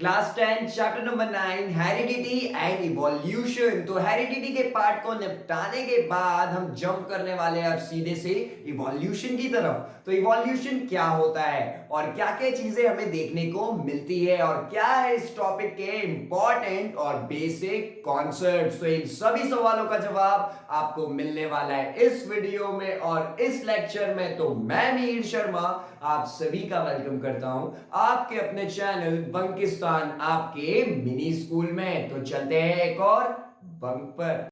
Class 10 chapter number 9 heredity and evolution. तो heredity के part को निपटाने के बाद हम जंप करने वाले हैं अब सीधे से इवोल्यूशन की तरफ। तो इवोल्यूशन क्या होता है और क्या क्या चीजें हमें देखने को मिलती है और क्या है इस टॉपिक के इंपॉर्टेंट और बेसिक कॉन्सेप्ट्स। तो इन सभी सवालों का जवाब आपको मिलने वाला है इस वीडियो में और इस लेक्चर में। तो मैं मीर शर्मा आप सभी का वेलकम करता हूं आपके अपने चैनल बंकिस्तान आपके मिनी स्कूल में। तो चलते हैं एक और बंक पर।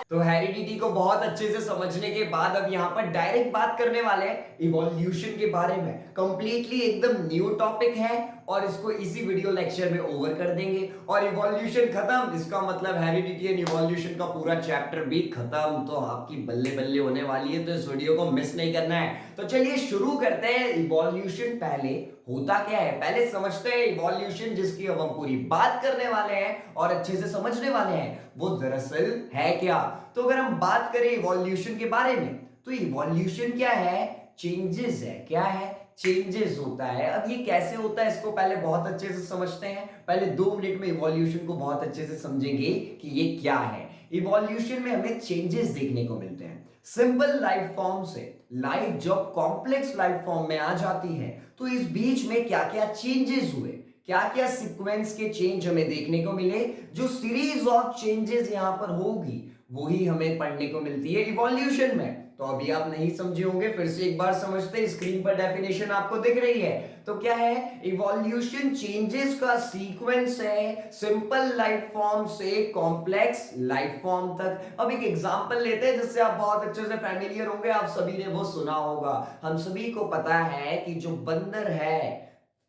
तो हेरिडिटी को बहुत अच्छे से समझने के बाद अब यहां पर डायरेक्ट बात करने वाले हैं इवोल्यूशन के बारे में। कंप्लीटली एकदम न्यू टॉपिक है और इसको इसी वीडियो लेक्चर में ओवर कर देंगे और इवोल्यूशन खत्म, इसका मतलब हेरिडिटी एंड इवोल्यूशन का पूरा चैप्टर भी खत्म। तो आपकी बल्ले बल्ले होने वाली है, तो इस वीडियो को मिस नहीं करना है। तो चलिए शुरू करते हैं। इवोल्यूशन पहले होता क्या है पहले समझते हैं। इवोल्यूशन जिसकी अब हम पूरी बात करने वाले हैं और अच्छे से समझने वाले हैं वो दरअसल है क्या। तो अगर हम बात करें इवोल्यूशन के बारे में तो इवोल्यूशन क्या है, चेंजेस है। क्या है, चेंजेस होता है। अब ये कैसे होता है इसको पहले बहुत अच्छे से समझते हैं। पहले 2 मिनट में इवोल्यूशन को बहुत अच्छे से समझेंगे कि ये क्या है। इवोल्यूशन में हमें चेंजेस देखने को मिलते हैं सिंपल लाइफ फॉर्म से। लाइफ जब कॉम्प्लेक्स लाइफ फॉर्म में आ जाती है तो इस बीच में क्या क्या चेंजेस हुए, क्या क्या सीक्वेंस के चेंज हमें देखने को मिले, जो सीरीज ऑफ चेंजेस यहां पर होगी वही हमें पढ़ने को मिलती है इवोल्यूशन में। तो अभी आप नहीं समझे होंगे, फिर से एक बार समझते हैं। स्क्रीन पर डेफिनेशन आपको दिख रही है। तो क्या है, इवोल्यूशन चेंजेस का सीक्वेंस है सिंपल लाइफ फॉर्म से कॉम्प्लेक्स लाइफ फॉर्म तक। अब एक एग्जांपल लेते हैं जिससे आप बहुत अच्छे से फैमिलियर होंगे। आप सभी ने वो सुना होगा, हम सभी को पता है कि जो बंदर है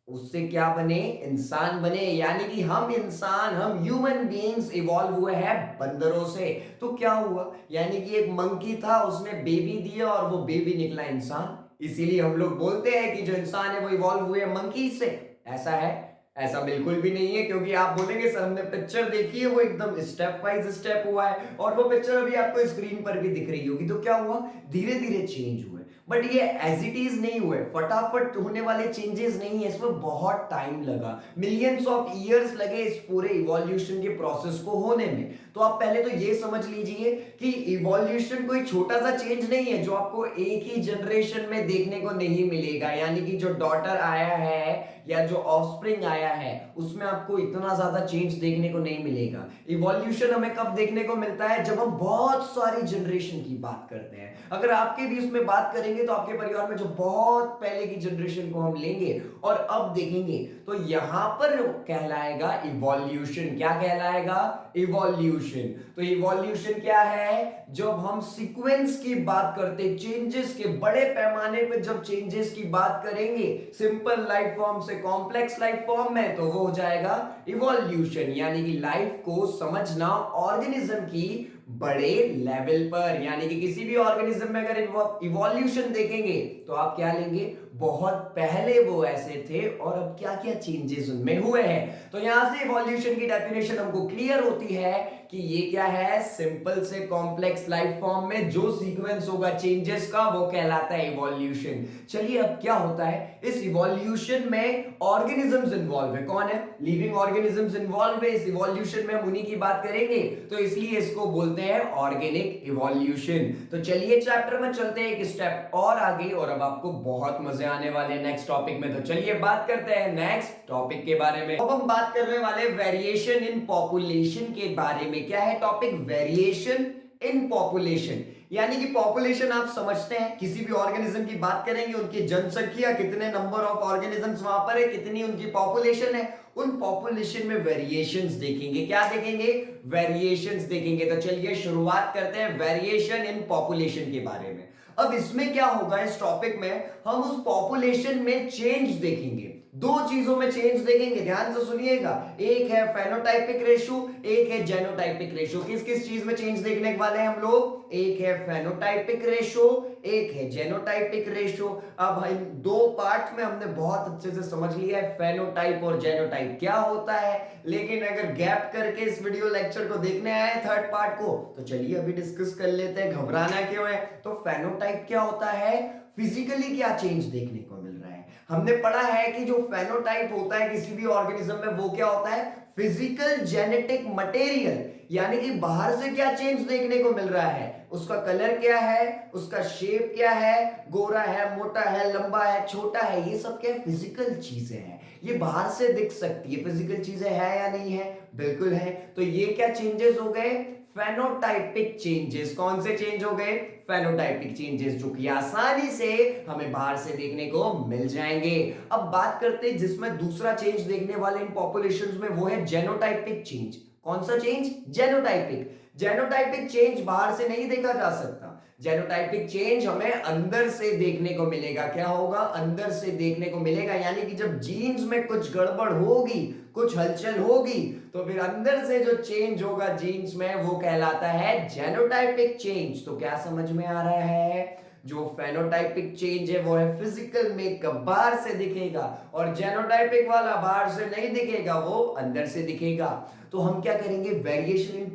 उससे क्या बने, इंसान बने। यानी कि हम इंसान, हम ह्यूमन बीइंग्स इवॉल्व हुए हैं बंदरों से। तो क्या हुआ, यानी कि एक मंकी था, उसने बेबी दिया और वो बेबी निकला इंसान। इसीलिए हम लोग बोलते हैं कि जो इंसान है वो इवॉल्व हुए मंकी से। ऐसा है? ऐसा बिल्कुल भी नहीं है, क्योंकि आप बोलेंगे सर हमने पिक्चर देखी है वो एकदम स्टेप बाय स्टेप हुआ है और वो पिक्चर अभी आपको स्क्रीन पर भी दिख रही होगी। तो क्या हुआ, धीरे धीरे चेंज हुए। बट ये एज इट इज नहीं हुए, फटाफट होने वाले चेंजेस नहीं है, इसमें बहुत टाइम लगा, मिलियंस ऑफ ईयर्स लगे इस पूरे इवोल्यूशन के प्रोसेस को होने में। तो आप पहले तो ये समझ लीजिए कि इवोल्यूशन कोई छोटा सा चेंज नहीं है जो आपको एक ही जनरेशन में देखने को नहीं मिलेगा। यानी कि जो डॉटर आया है या जो ऑफस्प्रिंग आया है उसमें आपको इतना ज्यादा चेंज देखने को नहीं मिलेगा। इवोल्यूशन हमें कब देखने को मिलता है, जब हम बहुत सारी जनरेशन की बात करते हैं। अगर आपके भी उसमें बात करेंगे तो आपके परिवार में जो बहुत पहले की जनरेशन को हम लेंगे और अब देखेंगे तो यहां पर कहलाएगा इवोल्यूशन। क्या कहलाएगा, इवोल्यूशन। तो इवोल्यूशन क्या है, जब हम सीक्वेंस की बात करते, चेंजेस के बड़े पैमाने पे जब चेंजेस की बात करेंगे सिंपल लाइफ फॉर्म से कॉम्प्लेक्स लाइफ फॉर्म में, तो वो हो जाएगा इवोल्यूशन। यानी कि लाइफ को समझना ऑर्गेनिज्म की बड़े लेवल पर। यानी कि किसी भी ऑर्गेनिज्म में अगर इवोल्यूशन देखेंगे तो आप क्या लेंगे, बहुत पहले वो ऐसे थे और अब क्या क्या चेंजेस उनमें हुए हैं। तो यहां से इवोल्यूशन की डेफिनेशन हमको क्लियर होती है कि ये क्या है, सिंपल से कॉम्प्लेक्स लाइफ फॉर्म में जो सीक्वेंस होगा चेंजेस का वो कहलाता है इवोल्यूशन। चलिए अब क्या होता है, इस इवोल्यूशन में ऑर्गेनिजम्स इन्वॉल्व है। कौन है, लिविंग ऑर्गेनिजम्स इन्वॉल्व है इस इवोल्यूशन में। हम उन्हीं की बात करेंगे तो इसलिए इसको बोलते हैं ऑर्गेनिक इवोल्यूशन। तो चलिए चैप्टर में चलते हैं एक स्टेप और आगे और अब आपको बहुत मजे आने वाले हैं नेक्स्ट टॉपिक में। तो चलिए बात करते हैं नेक्स्ट टॉपिक के बारे में। अब हम बात करने वाले वेरिएशन इन पॉपुलेशन के बारे में। क्या है टॉपिक, वेरिएशन इन पॉपुलेशन। यानी कि पॉपुलेशन आप समझते हैं, किसी भी ऑर्गेनिज्म की बात करेंगे उनकी जनसंख्या, कितने नंबर ऑफ ऑर्गेनिजम्स वहां पर है, कितनी उनकी पॉपुलेशन है, उन पॉपुलेशन में वेरिएशंस देखेंगे। क्या देखेंगे, वेरिएशंस देखेंगे। तो चलिए शुरुआत करते हैं वेरिएशन इन पॉपुलेशन के बारे में। अब इसमें क्या होगा, इस टॉपिक में हम उस पॉपुलेशन में चेंज देखेंगे दो चीजों में चेंज देखेंगे, ध्यान से सुनिएगा। एक है फेनोटाइपिक रेशियो, एक है जेनोटाइपिक रेशियो। किस किस चीज में चेंज देखने वाले हैं हम लोग? एक है फेनोटाइपिक रेशियो, एक है जेनोटाइपिक रेशियो। अब इन दो पार्ट में हमने बहुत अच्छे से समझ लिया है फेनोटाइप और जेनोटाइप क्या होता है, लेकिन अगर गैप करके इस वीडियो लेक्चर को देखने आए थर्ड पार्ट को, तो चलिए अभी डिस्कस कर लेते हैं, घबराना क्यों है। तो फेनोटाइप क्या होता है? फिजिकली क्या चेंज देखने को मिल रहा है। हमने पढ़ा है कि जो फेनोटाइप होता है किसी भी ऑर्गेनिज्म में, वो क्या होता है? फिजिकल जेनेटिक मटेरियल, यानी कि बाहर से क्या चेंज देखने को मिल रहा है, उसका कलर क्या है, उसका शेप क्या है, गोरा है, मोटा है, लंबा है, छोटा है, ये सब क्या है? फिजिकल चीजें हैं, ये बाहर से दिख सकती है। फिजिकल चीजें है या नहीं है? बिल्कुल है। तो ये क्या चेंजेस हो गए? Phenotypic changes. कौन से चेंज हो गए? फेनोटाइपिक चेंजेस, जो कि आसानी से हमें बाहर से देखने को मिल जाएंगे। अब बात करते हैं जिसमें दूसरा चेंज देखने वाले इन पॉपुलेशंस में, वो है जेनोटाइपिक चेंज। कौन सा चेंज? जेनोटाइपिक। जेनोटाइपिक चेंज बाहर से नहीं देखा जा सकता। जेनोटाइपिक चेंज हमें अंदर से देखने को मिलेगा। क्या होगा? अंदर से देखने को मिलेगा, यानी कि जब जीन्स में कुछ गड़बड़ होगी, कुछ हलचल होगी, तो फिर अंदर से जो चेंज होगा जीन्स में, वो कहलाता है जेनोटाइपिक चेंज। तो क्या समझ में आ रहा है? जो फेनोटाइपिक चेंज है वो है फिजिकल मेकअप, बाहर से दिखेगा, और जेनोटाइपिक वाला बाहर से नहीं दिखेगा, वो अंदर से दिखेगा। तो हम क्या करेंगे? वेरिएशन इन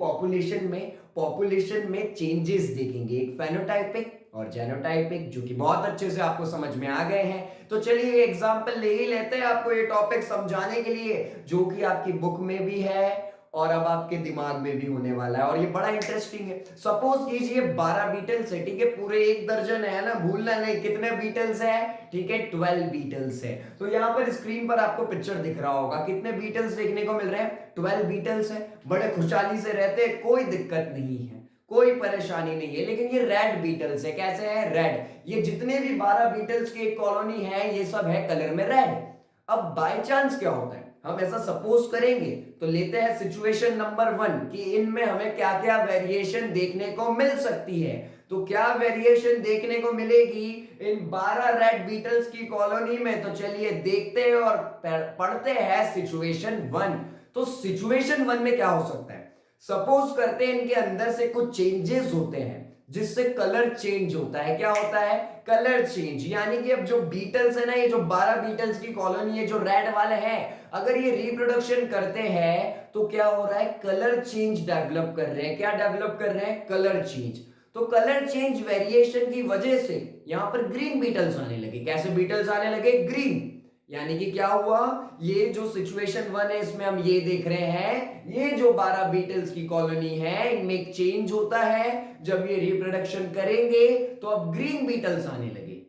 पॉपुलेशन में चेंजेस देखेंगे, एक फेनोटाइपिक और जेनोटाइपिक, जो कि बहुत अच्छे से आपको समझ में आ गए हैं। तो चलिए एग्जांपल ले ही लेते हैं आपको ये टॉपिक समझाने के लिए, जो कि आपकी बुक में भी है और अब आपके दिमाग में भी होने वाला है, और ये बड़ा इंटरेस्टिंग है। सपोज कीजिए 12 बीटल्स है, ठीक है, पूरे 1 दर्जन है ना, भूलना नहीं। कितने बीटल्स है? ठीक है, 12 बीटल्स है। तो यहां पर स्क्रीन पर आपको पिक्चर दिख रहा होगा, कितने बीटल्स देखने को मिल रहे हैं? 12 बीटल्स है। बड़े खुशहाली से रहते हैं, कोई दिक्कत नहीं है, कोई परेशानी नहीं है। लेकिन ये रेड बीटल्स है। कैसे है? रेड। ये जितने भी 12 बीटल्स की एक कॉलोनी है, ये सब है कलर में रेड। अब बाय चांस क्या होता है, हम ऐसा सपोज करेंगे, तो लेते हैं सिचुएशन नंबर 1 कि इनमें हमें क्या क्या वेरिएशन देखने को मिल सकती है। तो क्या वेरिएशन देखने को मिलेगी इन 12 रेड बीटल्स की कॉलोनी में? तो चलिए देखते हैं और पढ़ते हैं सिचुएशन 1। तो सिचुएशन 1 में क्या हो सकता है? सपोज करते हैं इनके अंदर से कुछ चेंजेस होते हैं, जिससे कलर चेंज होता है। क्या होता है? Colour change. यानी कि अब जो बीटल्स है ना, ये जो 12 बीटल्स की कॉलोनी है, जो रेड वाले हैं, अगर ये रिप्रोडक्शन करते हैं तो क्या हो रहा है? कलर चेंज डेवलप कर रहे हैं। क्या डेवलप कर रहे हैं? Colour change. तो कलर चेंज वेरिएशन की वजह से यहां पर ग्रीन बीटल्स आने लगे। कैसे बीटल्स आने लगे? ग्रीन। यानी कि क्या हुआ? ये जो सिचुएशन 1 है, इसमें हम ये देख रहे हैं, ये जो 12 बीटल्स की कॉलोनी है, इनमें एक चेंज होता है। जब ये रिप्रोडक्शन करेंगे तो अब ग्रीन बीटल्स आने लगे।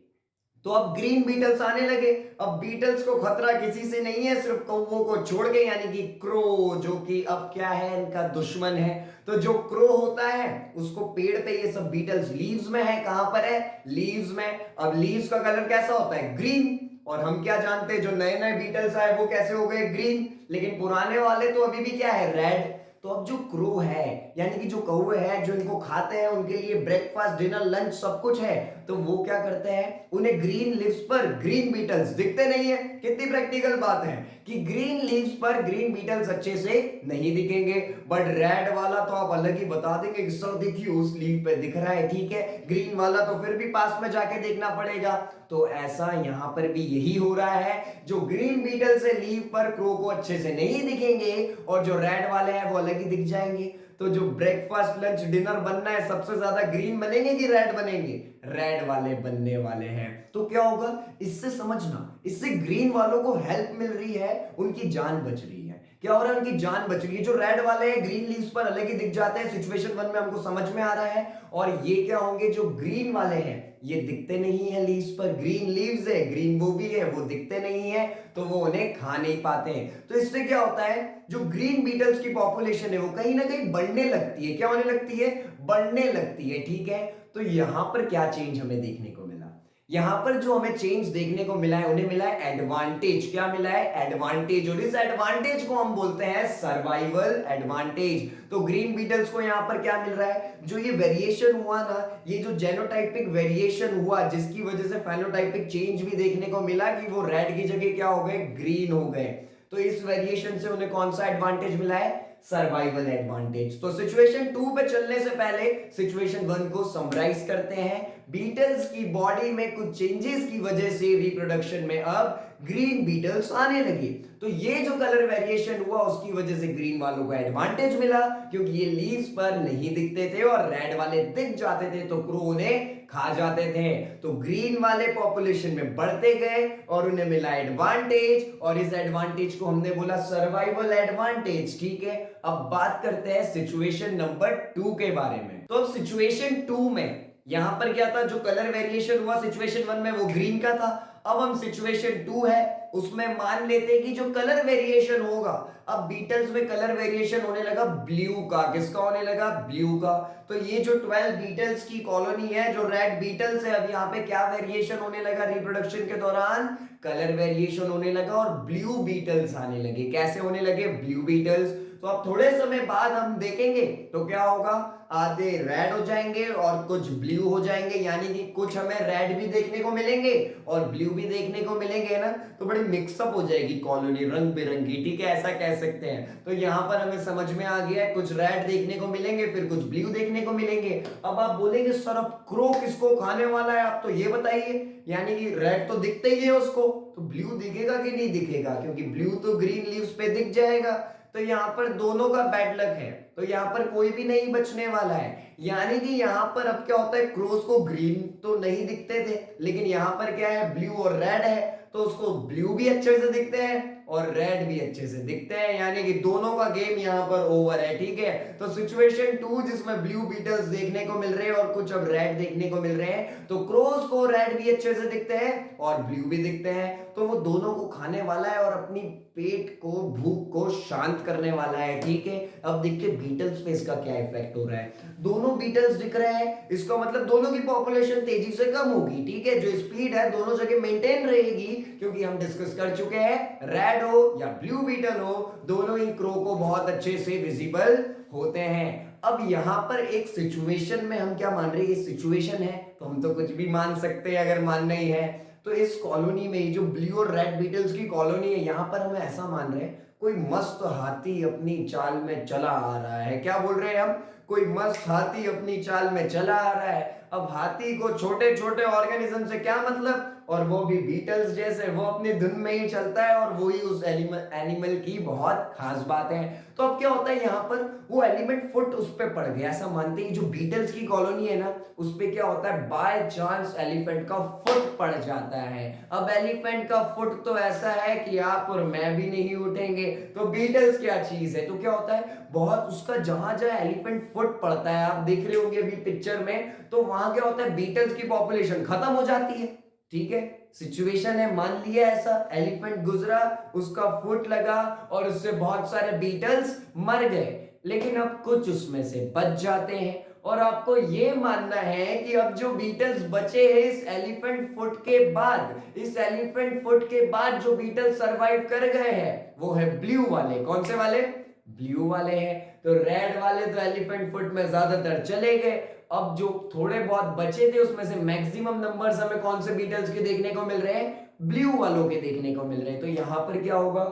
तो अब ग्रीन बीटल्स आने लगे। अब बीटल्स को खतरा किसी से नहीं है, सिर्फ कौवों को छोड़ के, यानी कि क्रो, जो कि अब क्या है? इनका दुश्मन है। तो जो क्रो होता है, उसको पेड़ पे ये सब बीटल्स लीव्स में है। कहां पर है? लीव्स में। अब लीव्स का कलर कैसा होता है? ग्रीन। और हम क्या जानते हैं, जो नए नए बीटल्स आए वो कैसे हो गए? ग्रीन। लेकिन पुराने वाले तो अभी भी क्या है? रेड। तो अब जो क्रो है, यानी कि जो कौवे हैं, जो इनको खाते हैं, उनके लिए ब्रेकफास्ट, डिनर, लंच सब कुछ है, तो वो क्या करते हैं? उन्हें ग्रीन लीव्स पर ग्रीन बीटल्स दिखते नहीं है। कितनी प्रैक्टिकल बात है कि ग्रीन लीव्स पर ग्रीन बीटल्स अच्छे से नहीं दिखेंगे, बट रेड वाला तो आप अलग ही बता देंगे कि सर देखिए उस लीव पे दिख रहा है, ठीक है। ग्रीन वाला तो फिर भी पास में जाके देखना पड़ेगा। तो ऐसा यहां पर भी यही हो रहा है, जो ग्रीन बीटल्स है लीव पर, क्रो को अच्छे से नहीं दिखेंगे, और जो रेड वाले हैं वो अलग ही दिख जाएंगे। तो जो ब्रेकफास्ट, लंच, डिनर बनना है, सबसे ज्यादा ग्रीन बनेंगे कि रेड बनेंगे? रेड वाले बनने वाले हैं। तो क्या होगा? इससे समझना, इससे ग्रीन वालों को हेल्प मिल रही है, उनकी जान बच रही है। क्या हो रहा है? उनकी जान बच रही है। जो रेड वाले हैं ग्रीन लीव्स पर अलग ही दिख जाते हैं, सिचुएशन 1 में हमको समझ में आ रहा है। और ये क्या होंगे? जो ग्रीन वाले हैं, ये दिखते नहीं है लीव्स पर, ग्रीन लीव्स है, ग्रीन वो भी है, वो दिखते नहीं है, तो वो उन्हें खा नहीं पाते हैं। तो इससे क्या होता है? जो ग्रीन बीटल्स की पॉपुलेशन है, वो कहीं ना कहीं बढ़ने लगती है। क्या होने लगती है? बढ़ने लगती है, ठीक है। तो यहां पर क्या चेंज हमें देखने को मिला? यहाँ पर जो हमें चेंज देखने को मिला है उन्हें मिला है एडवांटेज। क्या मिला है? एडवांटेज। और इस एडवांटेज को हम बोलते हैं सर्वाइवल एडवांटेज। तो ग्रीन बीटल्स को यहाँ पर क्या मिल रहा है? जो ये वेरिएशन हुआ ना, ये जो जेनोटाइपिक वेरिएशन हुआ जिसकी वजह से फेनोटाइपिक चेंज भी देखने को मिला कि वो रेड की जगह क्या हो गए? ग्रीन हो गए। तो इस वेरिएशन से उन्हें कौन सा एडवांटेज मिला है? Survival advantage. तो सिचुएशन 2 पे चलने से पहले सिचुएशन 1 को समराइज करते हैं। बीटल्स की बॉडी में कुछ चेंजेस की वजह से रिप्रोडक्शन में अब ग्रीन बीटल्स आने लगे। तो ये जो कलर वेरिएशन हुआ उसकी वजह से ग्रीन वालों को एडवांटेज मिला, क्योंकि ये लीव्स पर नहीं दिखते थे और रेड वाले दिख जाते थे तो क्रो उन्हें खा जाते थे। तो ग्रीन वाले पॉपुलेशन में बढ़ते गए और उन्हें मिला एडवांटेज, और इस एडवांटेज को हमने बोला सर्वाइवल एडवांटेज। ठीक है, अब बात करते हैं सिचुएशन नंबर 2 के बारे में। तो अब सिचुएशन 2 में यहां पर क्या था? जो कलर वेरिएशन हुआ सिचुएशन 1 में वो ग्रीन का था। अब हम सिचुएशन 2 है उसमें मान लेते हैं कि जो कलर वेरिएशन होगा, अब बीटल्स में कलर वेरिएशन होने लगा ब्लू का। किसका होने लगा? ब्लू का। तो ये जो 12 बीटल्स की कॉलोनी है, जो रेड बीटल्स है, अब यहाँ पे क्या वेरिएशन होने लगा? रिप्रोडक्शन के दौरान कलर वेरिएशन होने लगा और ब्लू बीटल्स आने लगे। कैसे होने लगे? Blue beetles. तो अब थोड़े समय बाद हम देखेंगे तो क्या होगा? आधे रेड हो जाएंगे और कुछ ब्लू हो जाएंगे, यानी कि कुछ हमें रेड भी देखने को मिलेंगे और ब्लू भी देखने को मिलेंगे ना। तो बड़ी मिक्सअप हो जाएगी कॉलोनी, रंग बिरंगी। ठीक है, ऐसा कह सकते हैं। तो यहां पर हमें समझ में आ गया है, कुछ रेड देखने को मिलेंगे फिर कुछ ब्लू देखने को मिलेंगे। अब आप बोलेंगे सर अब क्रो किसको खाने वाला है? आप तो ये बताइए, यानी कि रेड तो दिखते ही है उसको, तो ब्लू दिखेगा कि नहीं दिखेगा? क्योंकि ब्लू तो ग्रीन लीव्स पे दिख जाएगा। तो यहां पर दोनों का बैड लक है, तो यहां पर कोई भी नहीं बचने वाला है। यानी कि यहां पर अब क्या होता है? क्रोस को ग्रीन तो नहीं दिखते थे, लेकिन यहां पर क्या है? ब्लू और रेड है, तो उसको ब्लू भी अच्छे से दिखते हैं और रेड भी अच्छे से दिखते हैं, यानी कि दोनों का गेम यहां पर ओवर है। ठीक है, तो सिचुएशन 2 जिसमें ब्लू बीटल्स देखने को मिल रहे हैं और कुछ अब रेड देखने को मिल रहे हैं, तो क्रोस को रेड भी अच्छे से दिखते हैं और ब्लू भी दिखते हैं। तो वो दोनों को खाने वाला है और अपनी पेट को, भूख को शांत करने वाला है। ठीक है, अब देखते बीटल्स पे इसका क्या इफेक्ट हो रहा है। दोनों बीटल्स दिख रहे हैं, इसका मतलब दोनों की पॉपुलेशन तेजी से कम होगी। ठीक है, जो स्पीड है दोनों जगह मेंटेन रहेगी, क्योंकि हम डिस्कस कर चुके हैं रेड हो या ब्लू बीटल हो, दोनों ही क्रो को बहुत अच्छे से विजिबल होते हैं। अब यहां पर एक सिचुएशन में हम क्या मान रहे हैं? ये सिचुएशन है तो हम तो कुछ भी मान सकते हैं अगर मानना ही है। तो इस कॉलोनी में जो ब्लू और रेड बीटल्स की कॉलोनी है, यहां पर हम ऐसा मान रहे हैं कोई मस्त हाथी अपनी चाल में चला आ रहा है। क्या बोल रहे हैं हम? कोई मस्त हाथी अपनी चाल में चला आ रहा है। अब हाथी को छोटे छोटे ऑर्गेनिज्म से क्या मतलब? और वो भी बीटल्स जैसे, वो अपनी धुन में ही चलता है और वो ही उस एनिमल की बहुत खास बात है। तो अब क्या होता है? यहाँ पर वो एलिमेंट फुट उस पे पड़ गया, ऐसा मानते हैं। जो बीटल्स की कॉलोनी है ना, उस पे क्या होता है? बाय चांस एलिफेंट का फुट पड़ जाता है। अब एलिफेंट का फुट तो ऐसा है कि आप और मैं भी नहीं उठेंगे, तो बीटल्स क्या चीज है? तो क्या होता है? बहुत उसका जहां जहां एलिफेंट फुट पड़ता है, आप देख रहे होंगे अभी पिक्चर में, तो वहां क्या होता है? बीटल्स की पॉपुलेशन खत्म हो जाती है। ठीक है, सिचुएशन है, मान लिया ऐसा, एलिफेंट गुजरा, उसका फुट लगा और उससे बहुत सारे बीटल्स मर गए, लेकिन अब कुछ उसमें से बच जाते हैं। और आपको यह मानना है कि अब जो बीटल्स बचे हैं इस एलिफेंट फुट के बाद, इस एलिफेंट फुट के बाद जो बीटल्स सरवाइव कर गए हैं वो है ब्लू वाले। कौन से वाले? ब्लू वाले हैं। तो रेड वाले तो एलिफेंट फुट में ज्यादातर चले गए। अब जो थोड़े बहुत बचे थे उसमें से मैक्सिमम नंबर्स हमें कौन से बीटल्स के देखने को मिल रहे हैं? ब्लू वालों के देखने को मिल रहे हैं। तो यहां पर क्या होगा?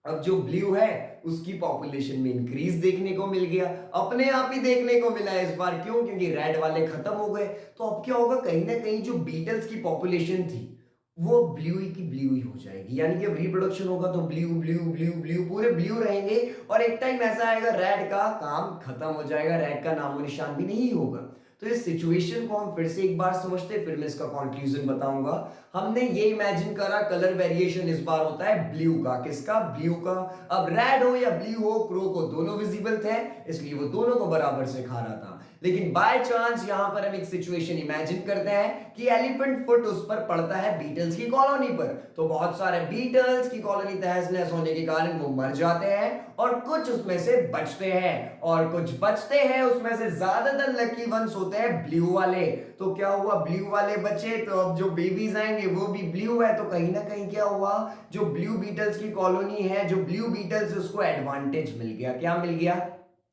अब जो ब्लू है उसकी पॉपुलेशन में इंक्रीज देखने को मिल गया, अपने आप ही देखने को मिला इस बार। क्यों? क्योंकि रेड वाले खत्म हो गए। तो अब क्या होगा? कहीं ना कहीं जो बीटल्स की पॉपुलेशन थी वो ब्लू ही की ब्लू ही हो जाएगी, यानी कि अब रिप्रोडक्शन होगा तो ब्लू ब्लू ब्लू ब्लू पूरे ब्लू रहेंगे। और एक टाइम ऐसा आएगा रेड का काम खत्म हो जाएगा, रेड का नामो निशान भी नहीं होगा। तो इस सिचुएशन को हम फिर से एक बार समझते, फिर मैं इसका कंक्लूजन बताऊंगा। हमने ये इमेजिन करा कलर वेरिएशन इस बार होता है ब्लू का। किसका? ब्लू का। अब रेड हो या ब्लू हो, क्रो को दोनों विजिबल थे, इसलिए वो दोनों को बराबर से खा रहा था। लेकिन बाय चांस यहां पर हम एक सिचुएशन इमेजिन करते हैं कि एलिफेंट फुट उस पर पड़ता है बीटल्स की कॉलोनी पर, तो बहुत सारे बीटल्स की कॉलोनी तहस नहस होने के कारण वो मर जाते हैं और कुछ उसमें से बचते हैं, और कुछ बचते हैं उसमें से ज्यादातर लकी वंस होते होते हैं ब्लू वाले। तो क्या हुआ, ब्लू वाले बचे, तो अब जो बेबीज आएंगे वो भी ब्लू है, तो कहीं ना कहीं क्या हुआ, जो ब्लू बीटल्स की कॉलोनी है, जो ब्लू बीटल्स, उसको एडवांटेज मिल गया। क्या मिल गया,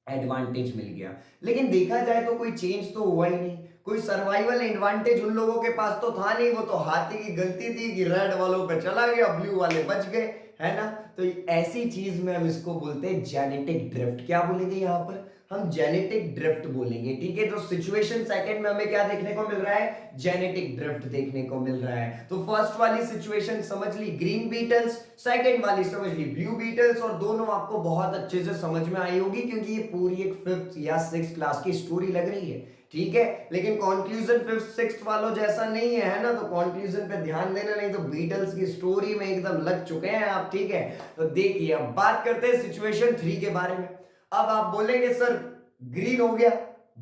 एडवांटेज मिल गया। लेकिन देखा जाए तो कोई चेंज तो हुआ ही नहीं, कोई सर्वाइवल एडवांटेज उन लोगों के पास तो था नहीं। वो तो हाथी की गलती थी कि रेड वालों पे चला गया, ब्लू वाले बच गए, है ना। तो ऐसी चीज में हम इसको बोलते हैं जेनेटिक ड्रिफ्ट। क्या बोलेंगे यहाँ पर, हम जेनेटिक ड्रिफ्ट बोलेंगे, ठीक है। तो सिचुएशन सेकंड में हमें क्या देखने को मिल रहा है, जेनेटिक ड्रिफ्ट देखने को मिल रहा है। तो फर्स्ट वाली सिचुएशन समझ ली, ग्रीन बीटल्स, सेकंड वाली समझ ली, ब्लू बीटल्स, और दोनों आपको बहुत अच्छे से समझ में आई होगी क्योंकि ये पूरी एक 5th या 6th क्लास की स्टोरी लग रही है, ठीक है। लेकिन कंक्लूजन 5th 6th वालों जैसा नहीं है, है ना। तो कंक्लूजन पे ध्यान देना, नहीं तो बीटल्स की स्टोरी में एकदम लग चुके हैं आप, ठीक है। तो देखिए अब बात करते हैं सिचुएशन 3 के बारे में। अब आप बोलेंगे सर ग्रीन हो गया,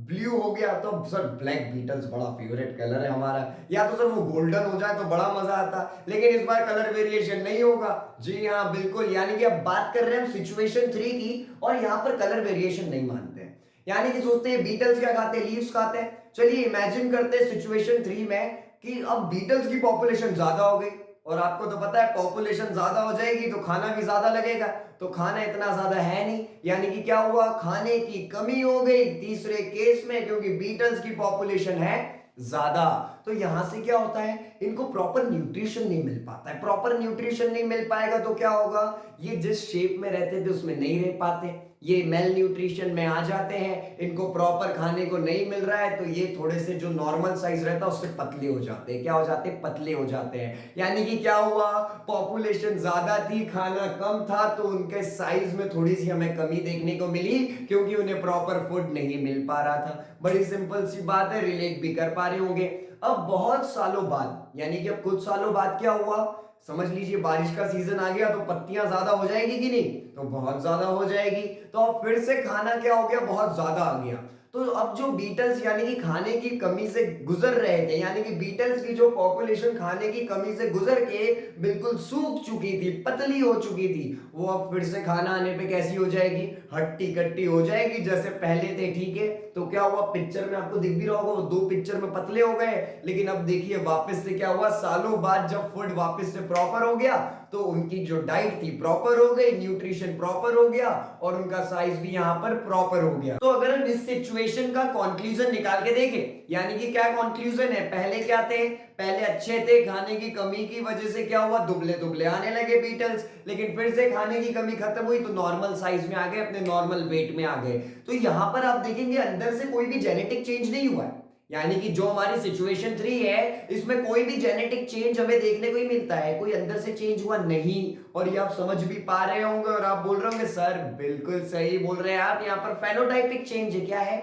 ब्लू हो गया, तो सर ब्लैक बीटल्स बड़ा फेवरेट कलर है हमारा, या तो सर वो गोल्डन हो जाए तो बड़ा मजा आता। लेकिन इस बार कलर वेरिएशन नहीं होगा। जी हाँ बिल्कुल, यानी कि अब बात कर रहे हैं हम सिचुएशन 3 की, और यहां पर कलर वेरिएशन नहीं मानते हैं। यानी कि सोचते हैं बीटल्स क्या खाते हैं, लीव्स खाते हैं। चलिए इमेजिन करते हैं सिचुएशन 3 में कि अब बीटल्स की पॉपुलेशन ज्यादा हो गई, और आपको तो पता है पॉपुलेशन ज्यादा हो जाएगी तो खाना भी ज्यादा लगेगा। तो खाना इतना ज्यादा है नहीं, यानी कि क्या हुआ, खाने की कमी हो गई तीसरे केस में, क्योंकि बीटल्स की पॉपुलेशन है ज्यादा। तो यहां से क्या होता है, इनको प्रॉपर न्यूट्रिशन नहीं मिल पाता है। प्रॉपर न्यूट्रिशन नहीं मिल पाएगा तो क्या होगा, ये जिस शेप में रहते थे उसमें नहीं रह पाते, ये मेल न्यूट्रिशन में आ जाते हैं। इनको प्रॉपर खाने को नहीं मिल रहा है तो ये थोड़े से जो नॉर्मल साइज रहता है उससे पतले हो जाते हैं। क्या हो जाते हैं, पतले हो जाते हैं। यानी कि क्या हुआ, पॉपुलेशन ज्यादा थी, खाना कम था, तो उनके साइज में थोड़ी सी हमें कमी देखने को मिली, क्योंकि उन्हें प्रॉपर फूड नहीं मिल पा रहा था। बड़ी सिंपल सी बात है, रिलेट भी कर पा रहे होंगे। अब बहुत सालों बाद, यानी कि अब कुछ सालों बाद क्या हुआ, समझ लीजिए बारिश का सीजन आ गया, तो पत्तियां ज्यादा हो जाएगी कि नहीं, तो बहुत ज्यादा हो जाएगी। तो अब फिर से खाना क्या हो गया, बहुत ज्यादा आ गया। तो अब जो बीटल्स यानी कि खाने की कमी से गुजर रहे थे, यानी कि बीटल्स की जो पॉपुलेशन खाने की कमी से गुजर के बिल्कुल सूख चुकी थी, पतली हो चुकी थी, वो अब फिर से खाना आने पे कैसी हो जाएगी, हट्टी कट्टी हो जाएगी जैसे पहले थे, ठीक है। तो क्या हुआ, पिक्चर में आपको दिख भी रहा होगा, वो 2 पिक्चर में पतले हो गए। लेकिन अब देखिए वापस से क्या हुआ, सालों बाद जब फूड वापस से प्रॉपर हो गया, तो उनकी जो डाइट थी प्रॉपर हो गई, न्यूट्रिशन प्रॉपर हो गया, और उनका साइज भी यहां पर प्रॉपर हो गया। तो अगर हम इस सिचुएशन का कंक्लूजन निकाल के देखें, यानी कि क्या कंक्लूजन है, पहले क्या थे, पहले अच्छे थे, खाने की कमी की वजह से क्या हुआ, दुबले दुबले आने लगे बीटल्स। लेकिन फिर से खाने की कमी खत्म हुई तो नॉर्मल साइज में आ गए, अपने नॉर्मल वेट में आ गए। तो यहां पर आप देखेंगे अंदर से कोई भी जेनेटिक चेंज नहीं हुआ है। यानी कि जो हमारी सिचुएशन 3 है, इसमें कोई भी जेनेटिक चेंज हमें देखने को ही मिलता है, कोई अंदर से चेंज हुआ नहीं। और ये आप समझ भी पा रहे होंगे, और आप बोल रहे होंगे सर बिल्कुल सही बोल रहे हैं आप, यहाँ पर फेनोटाइपिक चेंज है। क्या है,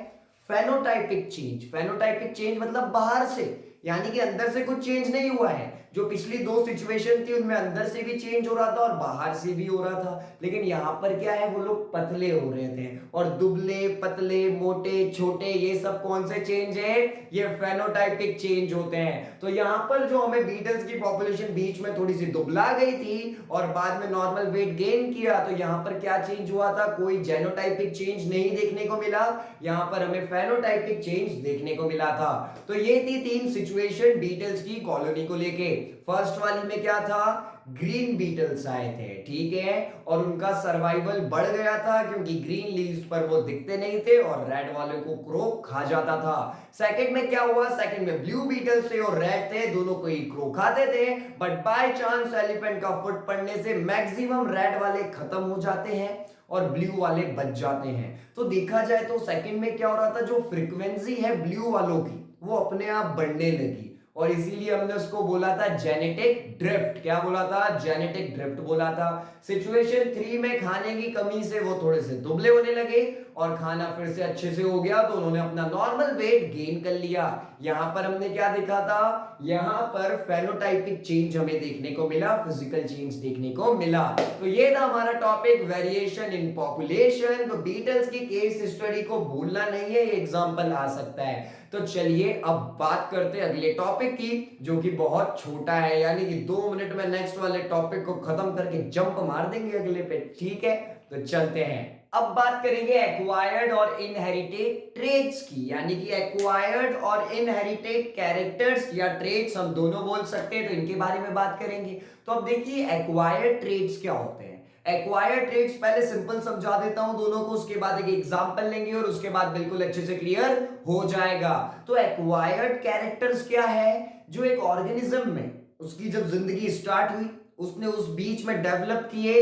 फेनोटाइपिक चेंज। फेनोटाइपिक चेंज मतलब बाहर से, यानी कि अंदर से कुछ चेंज नहीं हुआ है। जो पिछली 2 सिचुएशन थी उनमें अंदर से भी चेंज हो रहा था और बाहर से भी हो रहा था। लेकिन यहां पर क्या है, वो लोग पतले हो रहे थे, और दुबले पतले मोटे छोटे ये सब कौन से चेंज है, ये फेनोटाइपिक चेंज होते हैं। तो यहां पर जो हमें बीटल्स की पॉपुलेशन बीच में थोड़ी सी दुबला गई थी और बाद में नॉर्मल वेट गेन किया, तो यहां पर क्या चेंज हुआ था, कोई जेनोटाइपिक चेंज नहीं देखने को मिला, यहां पर हमें फेनोटाइपिक चेंज देखने को मिला था। तो ये थी 3 सिचुएशन बीटल्स की कॉलोनी को लेके। फर्स्ट वाली में क्या था, ग्रीन बीटल्स आए थे, ठीक है, और उनका सर्वाइवल बढ़ गया था क्योंकि ग्रीन लीव्स पर वो दिखते नहीं थे और रेड वाले को क्रो खा जाता था। सेकंड में क्या हुआ, सेकंड में ब्लू बीटल्स थे और रेड थे, दोनों को ही क्रो खाते थे, बट बाय चांस एलिफेंट का फुट पड़ने से मैक्सिमम रेड वाले खत्म हो जाते हैं और ब्लू वाले बच जाते हैं। तो देखा जाए तो सेकंड में क्या हो रहा था, जो फ्रीक्वेंसी है ब्लू वालों की वो अपने आप बढ़ने लगी, और इसीलिए हमने उसको बोला था जेनेटिक ड्रिफ्ट। क्या बोला था, जेनेटिक ड्रिफ्ट बोला था। सिचुएशन 3 में खाने की कमी से वो थोड़े से दुबले होने लगे और खाना फिर से अच्छे से हो गया, तो उन्होंने अपना नॉर्मल वेट गेन कर लिया। यहां पर हमने क्या देखा था, यहां पर फेनोटाइपिक चेंज हमें देखने को मिला, फिजिकल चेंज देखने को मिला। तो ये था हमारा टॉपिक, वेरिएशन इन पॉपुलेशन। तो बीटल्स की केस स्टडी को भूलना नहीं है, ये एग्जांपल आ सकता है। तो चलिए अब बात करते हैं अगले टॉपिक की, जो कि बहुत छोटा है, यानी कि 2 मिनट में नेक्स्ट वाले टॉपिक को खत्म करके जंप मार देंगे अगले पे, ठीक है। तो चलते हैं। अब बात करेंगे एक्वायर्ड और इनहेरिटेड ट्रेट्स की, यानी कि एक्वायर्ड और इनहेरिटेड कैरेक्टर्स या ट्रेट्स हम दोनों बोल सकते हैं, तो इनके बारे में बात करेंगे। तो अब देखिए एक्वायर्ड ट्रेट्स क्या होते हैं। एक्वायर्ड ट्रेट्स पहले सिंपल समझा देता हूं दोनों को, उसके बाद एक एग्जांपल लेंगे और उसके बाद बिल्कुल अच्छे से क्लियर हो जाएगा। तो एक्वायर्ड कैरेक्टर्स क्या है, जो एक ऑर्गेनिज्म में उसकी जब जिंदगी स्टार्ट हुई, उसने उस बीच में डेवलप किए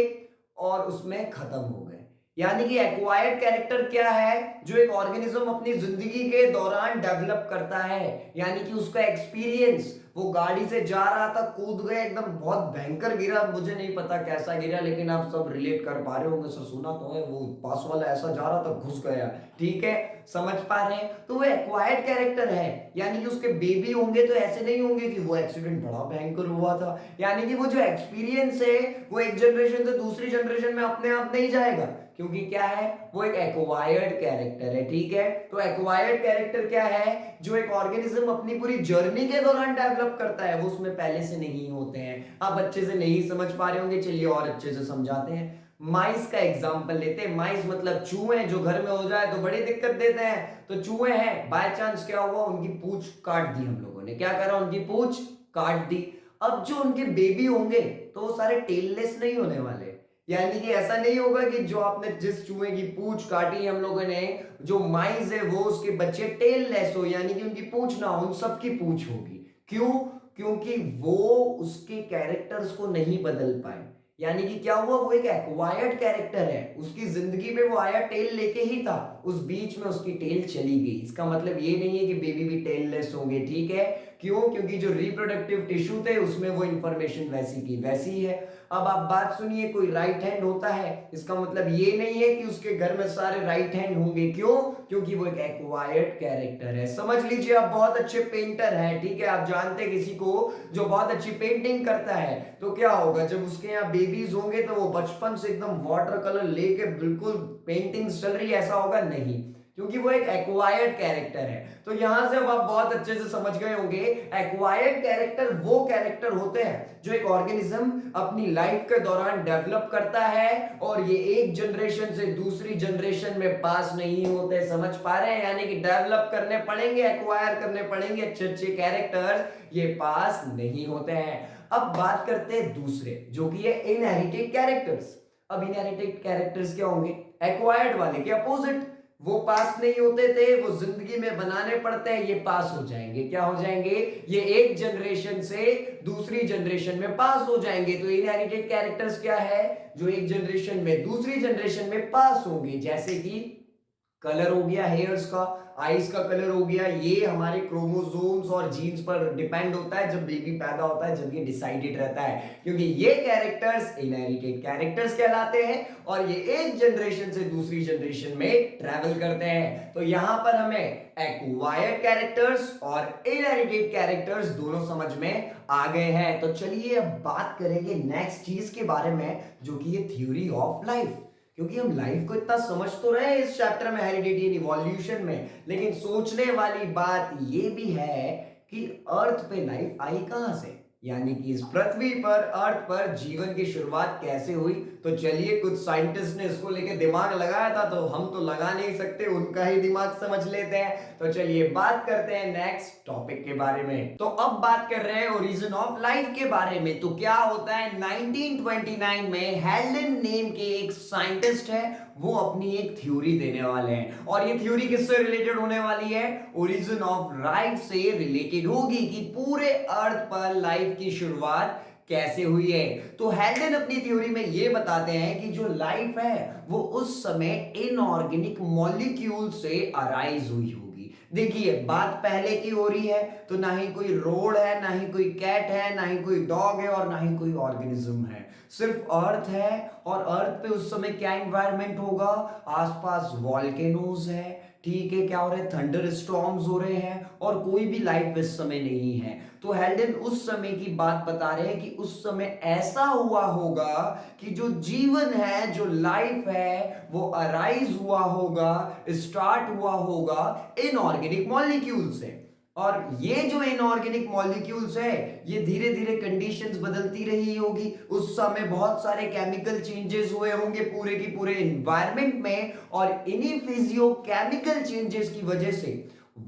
और उसमें खत्म हो गए। यानी कि एक्वायर्ड कैरेक्टर क्या है, जो एक ऑर्गेनिज्म अपनी जिंदगी के दौरान डेवलप करता है। यानी कि उसका एक्सपीरियंस, वो गाड़ी से जा रहा था, कूद गया, एकदम बहुत भयंकर गिरा, मुझे नहीं पता कैसा गिरा, लेकिन आप सब रिलेट कर पा रहे होंगे, सर सुना तो है, वो पास वाला ऐसा जा रहा था घुस गया, ठीक है, समझ पा रहे हैं। तो वो एक्वायर्ड कैरेक्टर है, यानी कि उसके बेबी होंगे तो ऐसे नहीं होंगे कि वो एक्सीडेंट बड़ा भयंकर हुआ था। यानी कि वो जो एक्सपीरियंस है वो एक जनरेशन से दूसरी जनरेशन में अपने आप नहीं जाएगा, क्योंकि क्या है, वो एक एक्वायर्ड कैरेक्टर है, ठीक है। तो एक्वायर्ड कैरेक्टर क्या है, जो एक ऑर्गेनिज्म अपनी पूरी जर्नी के दौरान डेवलप करता है, वो उसमें पहले से नहीं होते हैं। आप अच्छे से नहीं समझ पा रहे होंगे, चलिए और अच्छे से समझाते हैं। माइस का एग्जांपल लेते हैं। माइस मतलब चूहे, जो घर में हो जाए तो बड़ी दिक्कत देते हैं। तो चूहे हैं, बाय चांस क्या हुआ, उनकी पूंछ काट दी हम लोगों ने, क्या करा, उनकी पूंछ काट दी। अब जो उनके बेबी होंगे तो वो सारे टेललेस नहीं होने वाले, यानी कि ऐसा नहीं होगा कि जो आपने जिस चूहे की पूंछ काटी हम लोगों ने, जो माइस है वो उसके बच्चे टेललेस हो, यानी कि उनकी पूंछ ना हो, उन सबकी पूंछ होगी। क्यों? क्योंकि वो उसके कैरेक्टर्स को नहीं बदल पाए। यानी कि क्या हुआ, वो एक एक्वायर्ड कैरेक्टर है, उसकी जिंदगी में वो आया टेल लेके ही था, उस बीच में उसकी टेल चली गई। इसका मतलब ये नहीं है कि बेबी भी टेललेस होंगे, ठीक है। क्यों? क्योंकि जो रिप्रोडक्टिव टिश्यू थे उसमें वो इंफॉर्मेशन वैसी की वैसी ही है। अब आप बात सुनिए, कोई राइट हैंड होता है, इसका मतलब ये नहीं है कि उसके घर में सारे राइट हैंड होंगे। क्यों? क्योंकि वो एक एक्वायर्ड कैरेक्टर है। समझ लीजिए, आप बहुत अच्छे पेंटर हैं, ठीक है, आप जानते हैं किसी को जो बहुत अच्छी पेंटिंग करता है, तो क्या होगा, जब उसके यहाँ बेबीज होंगे तो वो बचपन से एकदम वाटर कलर लेके बिल्कुल पेंटिंग्स चल रही है, ऐसा होगा नहीं, क्योंकि वो एक एक्वायर्ड कैरेक्टर है। तो यहां से अब आप बहुत अच्छे से समझ गए होंगे, एक्वायर्ड कैरेक्टर वो कैरेक्टर होते हैं जो एक ऑर्गेनिज्म अपनी लाइफ के दौरान डेवलप करता है और ये एक जनरेशन से दूसरी जनरेशन में पास नहीं होते। समझ पा रहे हैं? यानी कि डेवलप करने पड़ेंगे, एक्वायर करने पड़ेंगे अच्छे अच्छे कैरेक्टर्स, ये पास नहीं होते हैं। अब बात करते हैं दूसरे, जो कि है इनहेरिटेड कैरेक्टर्स। अब इनहेरिटेड कैरेक्टर्स क्या होंगे? एक्वायर्ड वाले के अपोजिट, वो पास नहीं होते थे, वो जिंदगी में बनाने पड़ते हैं, ये पास हो जाएंगे। क्या हो जाएंगे? ये एक जनरेशन से दूसरी जनरेशन में पास हो जाएंगे। तो इनहेरिटेड कैरेक्टर्स क्या है, जो एक जनरेशन में दूसरी जनरेशन में पास होंगे। जैसे कि कलर हो गया हेयर्स का, आईज का कलर हो गया, ये हमारे क्रोमोसोम्स और जीन्स पर डिपेंड होता है जब बेबी पैदा होता है, जब ये डिसाइडेड रहता है, क्योंकि ये कैरेक्टर्स इनहेरिटेड कैरेक्टर्स कहलाते हैं और ये एक जनरेशन से दूसरी जनरेशन में ट्रैवल करते हैं। तो यहां पर हमें एक्वायर्ड कैरेक्टर्स और इनहेरिटेड कैरेक्टर्स दोनों समझ में आ गए हैं। तो चलिए अब बात करेंगे नेक्स्ट चीज के बारे में, जो कि ये थ्योरी ऑफ लाइफ। क्योंकि हम लाइफ को इतना समझ तो रहे हैं इस चैप्टर में, हेरिडिटी एंड इवोल्यूशन में, लेकिन सोचने वाली बात ये भी है कि अर्थ पे लाइफ आई कहां से, यानी कि इस पृथ्वी पर, अर्थ पर जीवन की शुरुआत कैसे हुई। तो चलिए, कुछ साइंटिस्ट ने इसको लेके दिमाग लगाया था, तो हम तो लगा नहीं सकते, उनका ही दिमाग समझ लेते हैं। तो चलिए बात करते हैं नेक्स्ट टॉपिक के बारे में। तो अब बात कर रहे हैं ओरिजिन ऑफ लाइफ के बारे में। तो क्या होता है, 1929 में हेल्डन नेम के एक साइंटिस्ट है, वो अपनी एक थ्योरी देने वाले हैं, और ये थ्योरी किससे रिलेटेड होने वाली है? ओरिजिन ऑफ लाइफ से रिलेटेड होगी, कि पूरे अर्थ पर लाइफ की शुरुआत कैसे हुई है। तो हेल्डन अपनी थ्योरी में ये बताते हैं कि जो लाइफ है वो उस समय इनऑर्गेनिक मॉलिक्यूल से अराइज हुई होगी। देखिए, बात पहले की हो रही है, तो ना ही कोई रोड है, ना ही कोई कैट है, ना ही कोई डॉग है, और ना ही कोई ऑर्गेनिज्म है, सिर्फ अर्थ है। और अर्थ पे उस समय क्या एनवायरनमेंट होगा? आसपास वॉल्केनोज है, ठीक है, क्या हो रहा है, थंडर स्टॉर्म्स हो रहे हैं, और कोई भी लाइफ इस समय नहीं है। तो हेल्डन उस समय की बात बता रहे हैं कि उस समय ऐसा हुआ होगा कि जो जीवन है, जो लाइफ है, वो अराइज हुआ होगा, स्टार्ट हुआ होगा इनऑर्गेनिक मॉलिक्यूल से। और ये जो इनऑर्गेनिक मॉलिक्यूल्स है ये धीरे धीरे कंडीशंस बदलती रही होगी, उस समय बहुत सारे केमिकल चेंजेस हुए होंगे पूरे की पूरे एनवायरनमेंट में, और इन्हीं फिजियो केमिकल चेंजेस की वजह से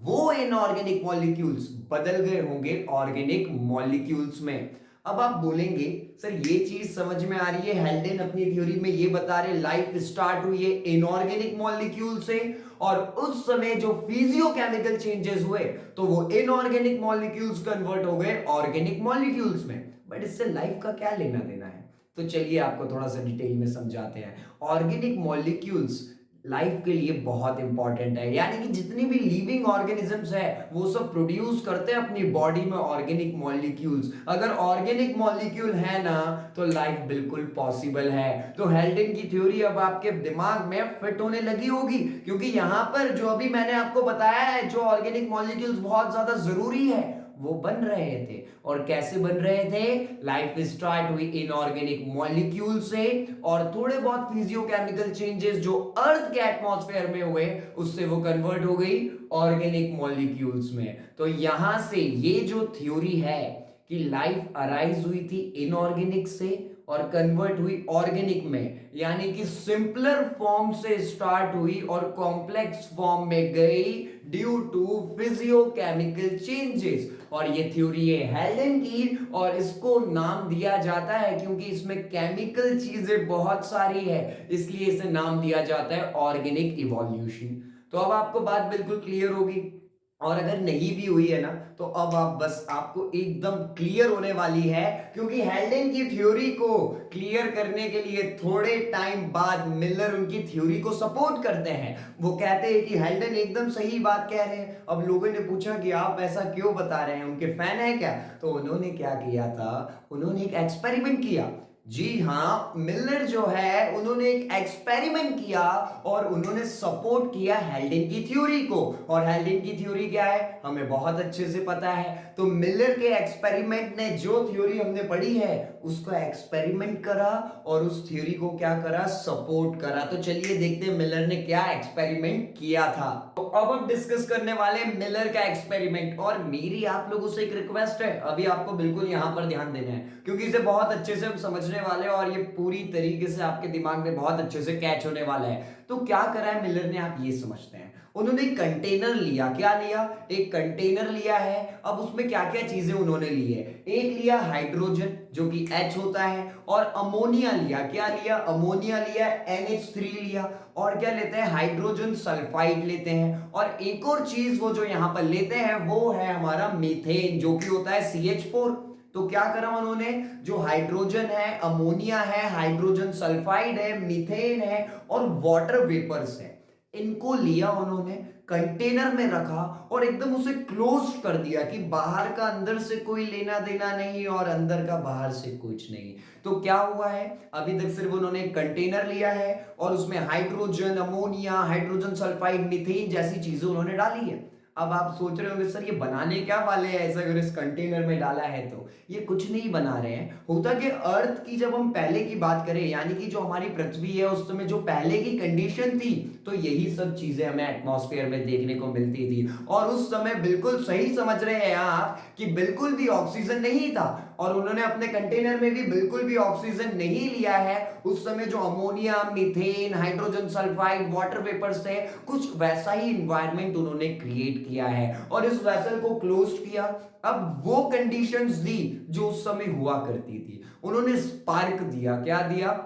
वो इनऑर्गेनिक मॉलिक्यूल्स बदल गए होंगे ऑर्गेनिक मॉलिक्यूल्स में। अब आप बोलेंगे सर ये चीज समझ में आ रही है, हेल्डेन अपनी थ्योरी में ये बता रहे लाइफ स्टार्ट हुई है इनऑर्गेनिक मॉलिक्यूल से, और उस समय जो फिजियोकेमिकल चेंजेस हुए तो वो इनऑर्गेनिक मॉलिक्यूल्स कन्वर्ट हो गए ऑर्गेनिक मॉलिक्यूल्स में। बट इससे लाइफ का क्या लेना देना है, तो चलिए आपको थोड़ा सा डिटेल में समझाते हैं। ऑर्गेनिक मॉलिक्यूल्स लाइफ के लिए बहुत इंपॉर्टेंट है, यानी कि जितनी भी लिविंग ऑर्गेनिजम्स है वो सब प्रोड्यूस करते हैं अपनी बॉडी में ऑर्गेनिक मॉलिक्यूल्स। अगर ऑर्गेनिक मॉलिक्यूल है ना तो लाइफ बिल्कुल पॉसिबल है। तो हेल्डेन की थ्योरी अब आपके दिमाग में फिट होने लगी होगी, क्योंकि यहां पर जो अभी मैंने आपको बताया है जो ऑर्गेनिक मॉलिक्यूल्स बहुत ज्यादा जरूरी है वो बन रहे थे। और कैसे बन रहे थे, लाइफ स्टार्ट हुई इनऑर्गेनिक मॉलिक्यूल से, और थोड़े बहुत फिजियोकेमिकल चेंजेस जो अर्थ के एटमॉस्फेयर में हुए उससे वो कन्वर्ट हो गई ऑर्गेनिक मॉलिक्यूल्स में। तो यहां से ये जो थ्योरी है कि लाइफ अराइज हुई थी इनऑर्गेनिक से और कन्वर्ट हुई ऑर्गेनिक में, यानी कि सिंपलर फॉर्म से स्टार्ट हुई और कॉम्प्लेक्स फॉर्म में गई ड्यू टू फिजियोकेमिकल चेंजेस। और ये थ्योरी है हेल्डेन की, और इसको नाम दिया जाता है क्योंकि इसमें केमिकल चीजें बहुत सारी है इसलिए इसे नाम दिया जाता है ऑर्गेनिक इवोल्यूशन। तो अब आपको बात बिल्कुल क्लियर होगी, और अगर नहीं भी हुई है ना तो अब आप बस आपको एकदम क्लियर होने वाली है, क्योंकि हेल्डेन की थ्योरी को क्लियर करने के लिए थोड़े टाइम बाद मिलर उनकी थ्योरी को सपोर्ट करते हैं। वो कहते हैं कि हेल्डेन एकदम सही बात कह रहे हैं। अब लोगों ने पूछा कि आप ऐसा क्यों बता रहे हैं, उनके फैन है क्या? तो उन्होंने क्या किया था, उन्होंने एक एक्सपेरिमेंट किया। जी हाँ, मिलर जो है उन्होंने एक एक्सपेरिमेंट किया और उन्होंने सपोर्ट किया हेल्डेन की थ्योरी को। और हेल्डेन की थ्योरी क्या है हमें बहुत अच्छे से पता है। तो मिलर के एक्सपेरिमेंट ने जो थ्योरी हमने पढ़ी है उसको एक्सपेरिमेंट करा और उस थ्योरी को क्या करा, सपोर्ट करा। तो चलिए देखते हैं मिलर ने क्या एक्सपेरिमेंट किया था। तो अब हम डिस्कस करने वाले मिलर का एक्सपेरिमेंट, और मेरी आप लोगों से एक रिक्वेस्ट है, अभी आपको बिल्कुल यहां पर ध्यान देना है क्योंकि इसे बहुत अच्छे से हम समझने वाले हैं और ये पूरी तरीके से आपके दिमाग में बहुत अच्छे से कैच होने वाला है। तो क्या करा है मिलर ने, आप ये समझते हैं। उन्होंने एक कंटेनर लिया, क्या लिया, एक कंटेनर लिया है। अब उसमें क्या क्या चीजें उन्होंने ली है, एक लिया हाइड्रोजन जो कि H होता है, और अमोनिया लिया, क्या लिया, अमोनिया लिया, NH3 लिया, और क्या लेते हैं, हाइड्रोजन सल्फाइड लेते हैं, और एक और चीज वो जो यहां पर लेते हैं वो है हमारा मीथेन जो कि होता है CH4। तो क्या करा उन्होंने, जो हाइड्रोजन है, अमोनिया है, हाइड्रोजन सल्फाइड है, मीथेन है और वाटर वेपर्स है, इनको लिया उन्होंने, कंटेनर में रखा और एकदम उसे क्लोज कर दिया कि बाहर का अंदर से कोई लेना देना नहीं और अंदर का बाहर से कुछ नहीं। तो क्या हुआ है, अभी तक सिर्फ उन्होंने एक कंटेनर लिया है और उसमें hydrogen, ammonia, hydrogen sulphide, methane जैसी चीजें उन्होंने डाली है। अब आप सोच रहे होंगे सर ये बनाने क्या वाले हैं ऐसा, अगर इस कंटेनर में डाला है तो ये कुछ नहीं बना रहे हैं। होता कि अर्थ की जब हम पहले की बात करें, यानी कि जो हमारी पृथ्वी है उस समय जो पहले की कंडीशन थी, तो यही सब चीजें हमें एटमॉस्फेयर में देखने को मिलती थी। और उस समय बिल्कुल सही समझ रहे हैं आप कि बिल्कुल भी ऑक्सीजन नहीं था, और उन्होंने अपने कंटेनर में भी बिल्कुल भी ऑक्सीजन नहीं लिया है। उस समय जो ammonia, methane, hydrogen sulphide, water vapours थे, कुछ वैसा ही एनवायरनमेंट उन्होंने क्रिएट किया है और इस वेसल को क्लोज किया। अब वो कंडीशंस दी जो उस समय हुआ करती थी, उन्होंने स्पार्क दिया, क्या दिया,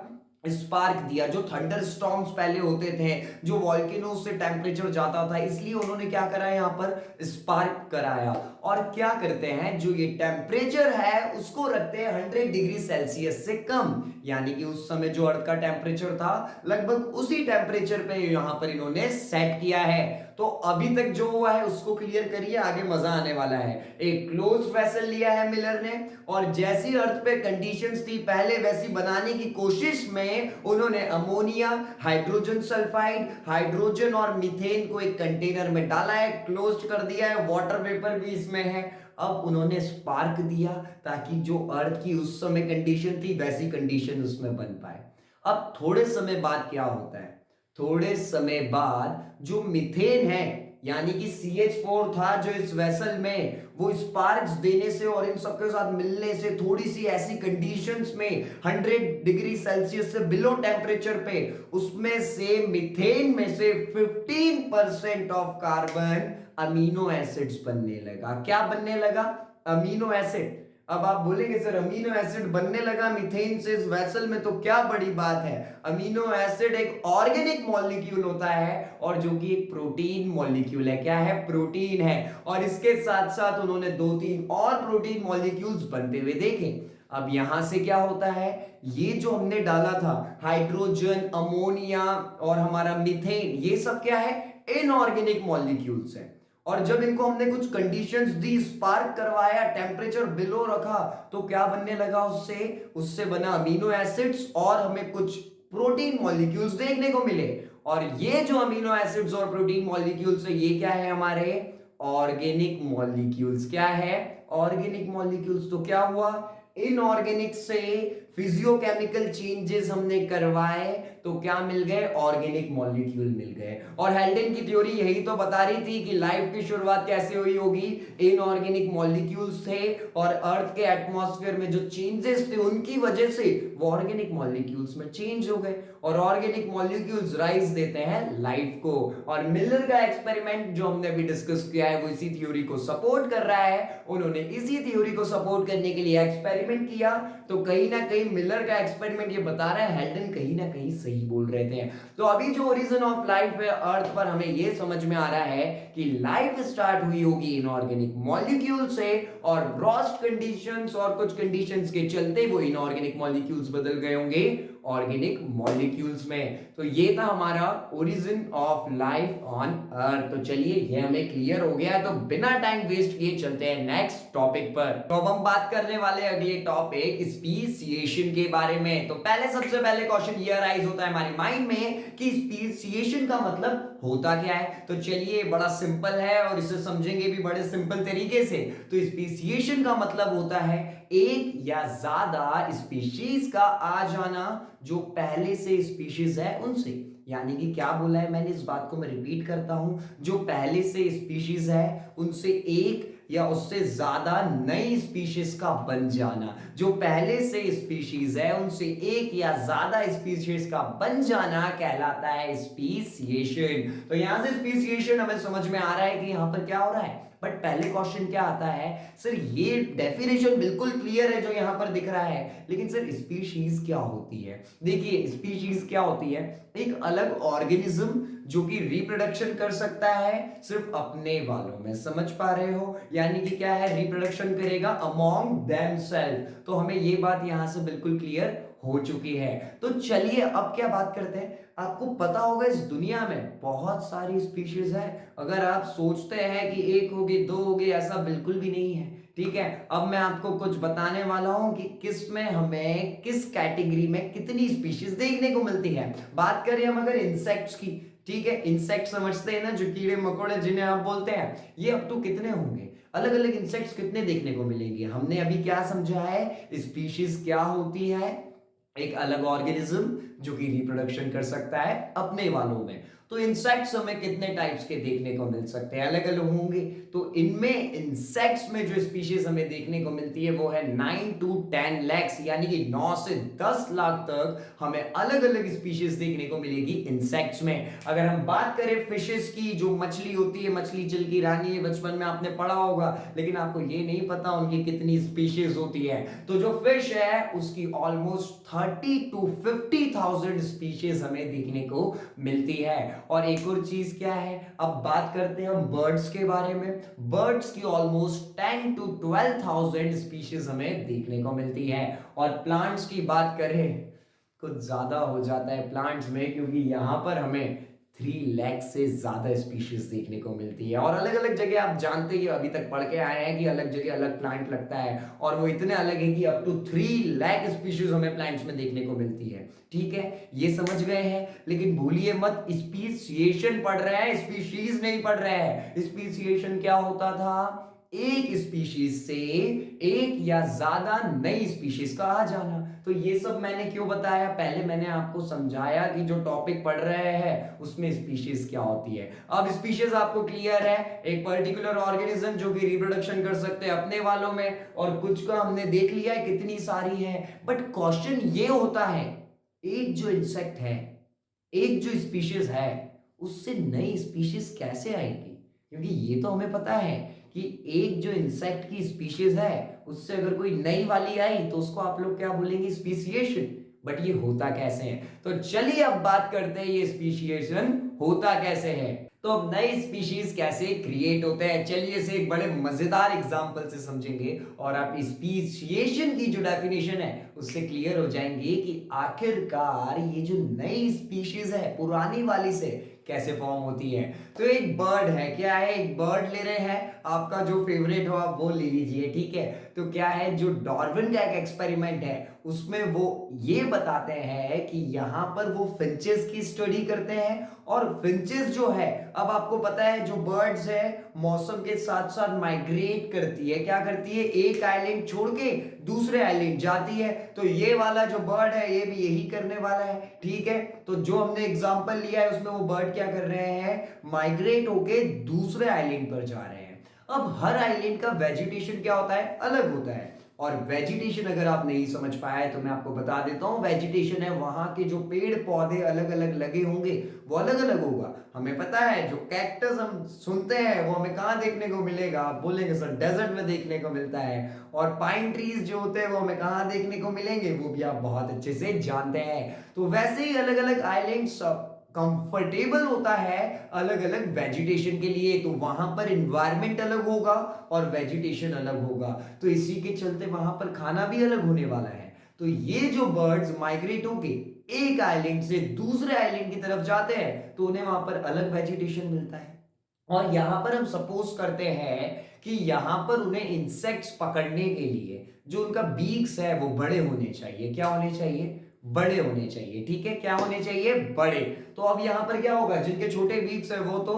स्पार्क दिया। जो थंडर स्टॉर्म्स पहले होते थे, जो वॉल्केनो से टेम्परेचर जाता था, इसलिए उन्होंने क्या करा, यहां पर स्पार्क कराया। और क्या करते हैं, जो ये टेम्परेचर है उसको रखते हैं 100 डिग्री सेल्सियस से कम, यानी कि उस समय जो अर्थ का टेम्परेचर था लगभग उसी टेम्परेचर पे यहां पर इन्होंने सेट किया है। तो अभी तक जो हुआ है उसको क्लियर करिए, आगे मजा आने वाला है। एक क्लोज वेसल लिया है मिलर ने, और जैसी अर्थ पे कंडीशंस थी पहले वैसी बनाने की कोशिश में उन्होंने अमोनिया, हाइड्रोजन सल्फाइड, हाइड्रोजन और मीथेन को एक कंटेनर में डाला है, क्लोज कर दिया है, वाटर वेपर भी इसमें है। अब उन्होंने स्पार्क दिया ताकि जो अर्थ की उस समय कंडीशन थी वैसी कंडीशन उसमें बन पाए। अब थोड़े समय बाद क्या होता है, थोड़े समय बाद जो मीथेन है यानी कि CH4 था जो इस वेसल में वो स्पार्क्स देने से और इन सबके साथ मिलने से थोड़ी सी ऐसी कंडीशंस में 100 डिग्री सेल्सियस से बिलो टेम्परेचर पे उसमें से मीथेन में से 15% ऑफ कार्बन अमीनो एसिड्स बनने लगा। क्या बनने लगा? Amino acid. अब आप बोलेंगे सर अमीनो एसिड बनने लगा मीथेन से इस वेसल में, तो क्या बड़ी बात है। अमीनो एसिड एक ऑर्गेनिक मॉलिक्यूल होता है और जो कि एक प्रोटीन मॉलिक्यूल है। क्या है? प्रोटीन है। और इसके साथ साथ उन्होंने 2-3 और प्रोटीन मॉलिक्यूल्स बनते हुए देखे। अब यहां से क्या होता है, ये जो हमने डाला था हाइड्रोजन, अमोनिया और हमारा मीथेन, ये सब क्या है? इनऑर्गेनिक मॉलिक्यूल्स है। और जब इनको हमने कुछ कंडीशंस दी, स्पार्क करवाया, टेम्परेचर बिलो रखा, तो क्या बनने लगा? उससे बना अमीनो एसिड्स और हमें कुछ प्रोटीन मॉलिक्यूल्स देखने को मिले। और ये जो अमीनो एसिड्स और प्रोटीन मॉलिक्यूल्स है, ये क्या है? हमारे ऑर्गेनिक मॉलिक्यूल्स। क्या है? Organic molecules. तो क्या हुआ, इनऑर्गेनिक से फिजियोकेमिकल चेंजेस हमने करवाए तो क्या मिल गए? ऑर्गेनिक मॉलिक्यूल मिल गए। और हेल्डन की थ्योरी यही तो बता रही थी कि लाइफ की शुरुआत कैसे हुई होगी? इनऑर्गेनिक मॉलिक्यूल्स थे और अर्थ के एटमॉस्फेयर में जो चेंजेस थे उनकी वजह से वो ऑर्गेनिक मॉलिक्यूल्स में चेंज हो गए और ऑर्गेनिक मॉलिक्यूल्स राइज देते हैं लाइफ को। और मिलर का एक्सपेरिमेंट जो हमने अभी डिस्कस किया है वो इसी थ्योरी को सपोर्ट कर रहा है। उन्होंने इसी थ्योरी को सपोर्ट करने के लिए एक्सपेरिमेंट किया, तो कहीं ना कहीं मिलर का एक्सपेरिमेंट ये बता रहा है हेल्डन कहीं ना कहीं सही बोल रहे थे। तो अभी जो ओरिजिन ऑफ लाइफ है अर्थ पर, हमें ये समझ में आ रहा है कि लाइफ स्टार्ट हुई होगी इनऑर्गेनिक मॉलिक्यूल से और फ्रॉस्ट कंडीशंस और कुछ कंडीशंस के चलते वो इनऑर्गेनिक मॉलिक्यूल्स बदल गए होंगे ऑर्गेनिक मॉलिक्यूल्स में। तो ये था हमारा origin of life on earth. तो चलिए ये हमें क्लियर हो गया, तो बिना टाइम वेस्ट किए चलते हैं नेक्स्ट टॉपिक पर। तो अब हम बात करने वाले अगले टॉपिक स्पीशिएशन के बारे में। तो सबसे पहले क्वेश्चन ये राइज होता है हमारे माइंड में कि स्पीशिएशन का मतलब होता क्या है। तो चलिए बड़ा सिंपल है और इसे समझेंगे भी बड़े सिंपल तरीके से। तो स्पीशिएशन का मतलब होता है एक या ज्यादा स्पीशीज का आ जाना जो पहले से स्पीशीज है उनसे। यानी कि क्या बोला है मैंने, इस बात को मैं रिपीट करता हूं, जो पहले से स्पीशीज है उनसे एक या उससे ज्यादा नई स्पीशीज का बन जाना। जो पहले से स्पीशीज है उनसे एक या ज्यादा स्पीशीज का बन जाना कहलाता है स्पीशिएशन। तो यहां से स्पीशिएशन हमें समझ में आ रहा है कि यहां पर क्या हो रहा है। बट पहले क्वेश्चन क्या आता है, सर ये डेफिनेशन बिल्कुल क्लियर है जो यहां पर दिख रहा है, लेकिन सर स्पीशीज क्या होती है। देखिए स्पीशीज क्या होती है, एक अलग ऑर्गेनिज्म जो कि रिप्रोडक्शन कर सकता है सिर्फ अपने वालों में। समझ पा रहे हो, यानी कि क्या है, रिप्रोडक्शन करेगा अमॉन्ग देमसेल्फ। तो हमें ये बात यहां से बिल्कुल क्लियर हो चुकी है। तो चलिए अब क्या बात करते हैं। आपको पता होगा इस दुनिया में बहुत सारी स्पीशीज है। अगर आप सोचते हैं कि एक होगी दो होगी, ऐसा बिल्कुल भी नहीं है। ठीक है, अब मैं आपको कुछ बताने वाला हूं कि किस में हमें किस कैटेगरी में कितनी स्पीशीज देखने को मिलती है। बात करें हम अगर इंसेक्ट्स की, ठीक है, इंसेक्ट समझते हैं ना, जो कीड़े मकोड़े जिन्हें आप बोलते हैं, ये अब तो कितने होंगे, अलग अलग इंसेक्ट्स कितने देखने को मिलेंगे। हमने अभी क्या समझा है, स्पीशीज क्या होती है, एक अलग ऑर्गेनिज्म जो कि रिप्रोडक्शन कर सकता है अपने वालों में। तो इंसेक्ट्स हमें कितने टाइप्स के देखने को मिल सकते हैं, अलग अलग होंगे। तो इनमें इंसेक्ट्स में जो स्पीशीज हमें देखने को मिलती है वो है 9 to 10 lakhs, यानी कि 9 से 10 लाख तक हमें अलग अलग स्पीशीज देखने को मिलेगी इंसेक्ट्स में। अगर हम बात करें फिशेस की, जो मछली होती है, मछली जल की रानी है, बचपन में आपने पढ़ा होगा, लेकिन आपको ये नहीं पता उनकी कितनी स्पीशीज होती है। तो जो फिश है उसकी ऑलमोस्ट 30 to 50,000 स्पीशीज हमें देखने को मिलती है। और एक और चीज क्या है, अब बात करते हैं हम बर्ड्स के बारे में। बर्ड्स की ऑलमोस्ट 10 to 12,000 स्पीशीज हमें देखने को मिलती है। और प्लांट्स की बात करें कुछ ज्यादा हो जाता है प्लांट्स में, क्योंकि यहां पर हमें 3 लाख से ज्यादा स्पीशीज देखने को मिलती है। और अलग अलग जगह आप जानते ही अभी तक पढ़ के आए हैं कि अलग जगह अलग प्लांट लगता है, और वो इतने अलग है कि अप टू 3 लाख स्पीशीज हमें प्लांट्स में देखने को मिलती है। ठीक है, ये समझ गए हैं। लेकिन भूलिए मत, स्पीशिएशन पढ़ रहे हैं, स्पीशीज नहीं पढ़ रहे हैं। स्पीशिएशन क्या होता था, एक स्पीशीज से एक या ज्यादा नई स्पीशीज का आ जाना। तो ये सब मैंने क्यों बताया, पहले मैंने आपको समझाया कि जो टॉपिक पढ़ रहे हैं उसमें स्पीशीज क्या होती है। अब स्पीशीज आपको क्लियर है, एक पर्टिकुलर ऑर्गेनिज्म जो कि रिप्रोडक्शन कर सकते हैं अपने वालों में, और कुछ का हमने देख लिया है कितनी सारी है। बट क्वेश्चन ये होता है, एक जो इंसेक्ट है, एक जो स्पीशीज है, उससे नई स्पीशीज कैसे आएगी? क्योंकि ये तो हमें पता है कि एक जो इंसेक्ट की स्पीशीज है उससे अगर कोई नई वाली आई तो उसको आप लोग क्या बोलेंगे, स्पीशिएशन। बट ये होता कैसे है, तो चलिए अब बात करते हैं ये स्पीशिएशन होता कैसे है। तो अब नए स्पीशीज कैसे क्रिएट होते हैं, चलिए इसे एक बड़े मजेदार एग्जांपल से समझेंगे और आप स्पीशिएशन की जो डेफिनेशन है उससे क्लियर हो जाएंगे कि आखिरकार ये जो नई स्पीशीज है पुरानी वाली से कैसे फॉर्म होती है। तो एक बर्ड है, क्या है, एक बर्ड ले रहे हैं, आपका जो फेवरेट हो आप वो ले लीजिए, ठीक है। तो क्या है, जो डार्विन का एक एक्सपेरिमेंट है उसमें वो ये बताते हैं कि यहां पर वो फिंचेस की स्टडी करते हैं, और फिंचेस जो है, अब आपको पता है जो बर्ड्स है मौसम के साथ साथ माइग्रेट करती है, क्या करती है, एक आइलैंड छोड़ के दूसरे आइलैंड जाती है। तो ये वाला जो बर्ड है ये भी यही करने वाला है, ठीक है। तो जो हमने एग्जांपल लिया है उसमें वो बर्ड क्या कर रहे हैं, माइग्रेट होके दूसरे आइलैंड पर जा रहे हैं। अब हर आइलैंड का वेजिटेशन क्या होता है, अलग होता है। और वेजिटेशन अगर आप नहीं समझ पाए तो मैं आपको बता देता हूं, वेजिटेशन है वहां के जो पेड़ पौधे अलग अलग लगे होंगे वो अलग अलग होगा। हमें पता है जो कैक्टस हम सुनते हैं वो हमें कहां देखने को मिलेगा, आप बोलेंगे सर डेजर्ट में देखने को मिलता है। और पाइन ट्रीज जो होते हैं वो हमें कहां देखने को मिलेंगे, वो भी आप बहुत अच्छे से जानते हैं। तो वैसे ही अलग अलग आइलैंड कंफर्टेबल होता है अलग अलग वेजिटेशन के लिए, तो वहां पर इन्वायरमेंट अलग होगा और वेजिटेशन अलग होगा, तो इसी के चलते वहां पर खाना भी अलग होने वाला है। तो ये जो बर्ड्स माइग्रेट होके एक आइलैंड से दूसरे आइलैंड की तरफ जाते हैं तो उन्हें वहां पर अलग वेजिटेशन मिलता है। और यहां पर हम सपोज करते हैं कि यहां पर उन्हें इंसेक्ट्स पकड़ने के लिए जो उनका बीक्स है वो बड़े होने चाहिए, क्या होने चाहिए, बड़े होने चाहिए, ठीक है, क्या होने चाहिए, बड़े। तो अब यहां पर क्या होगा, जिनके छोटे बीक्स है वो तो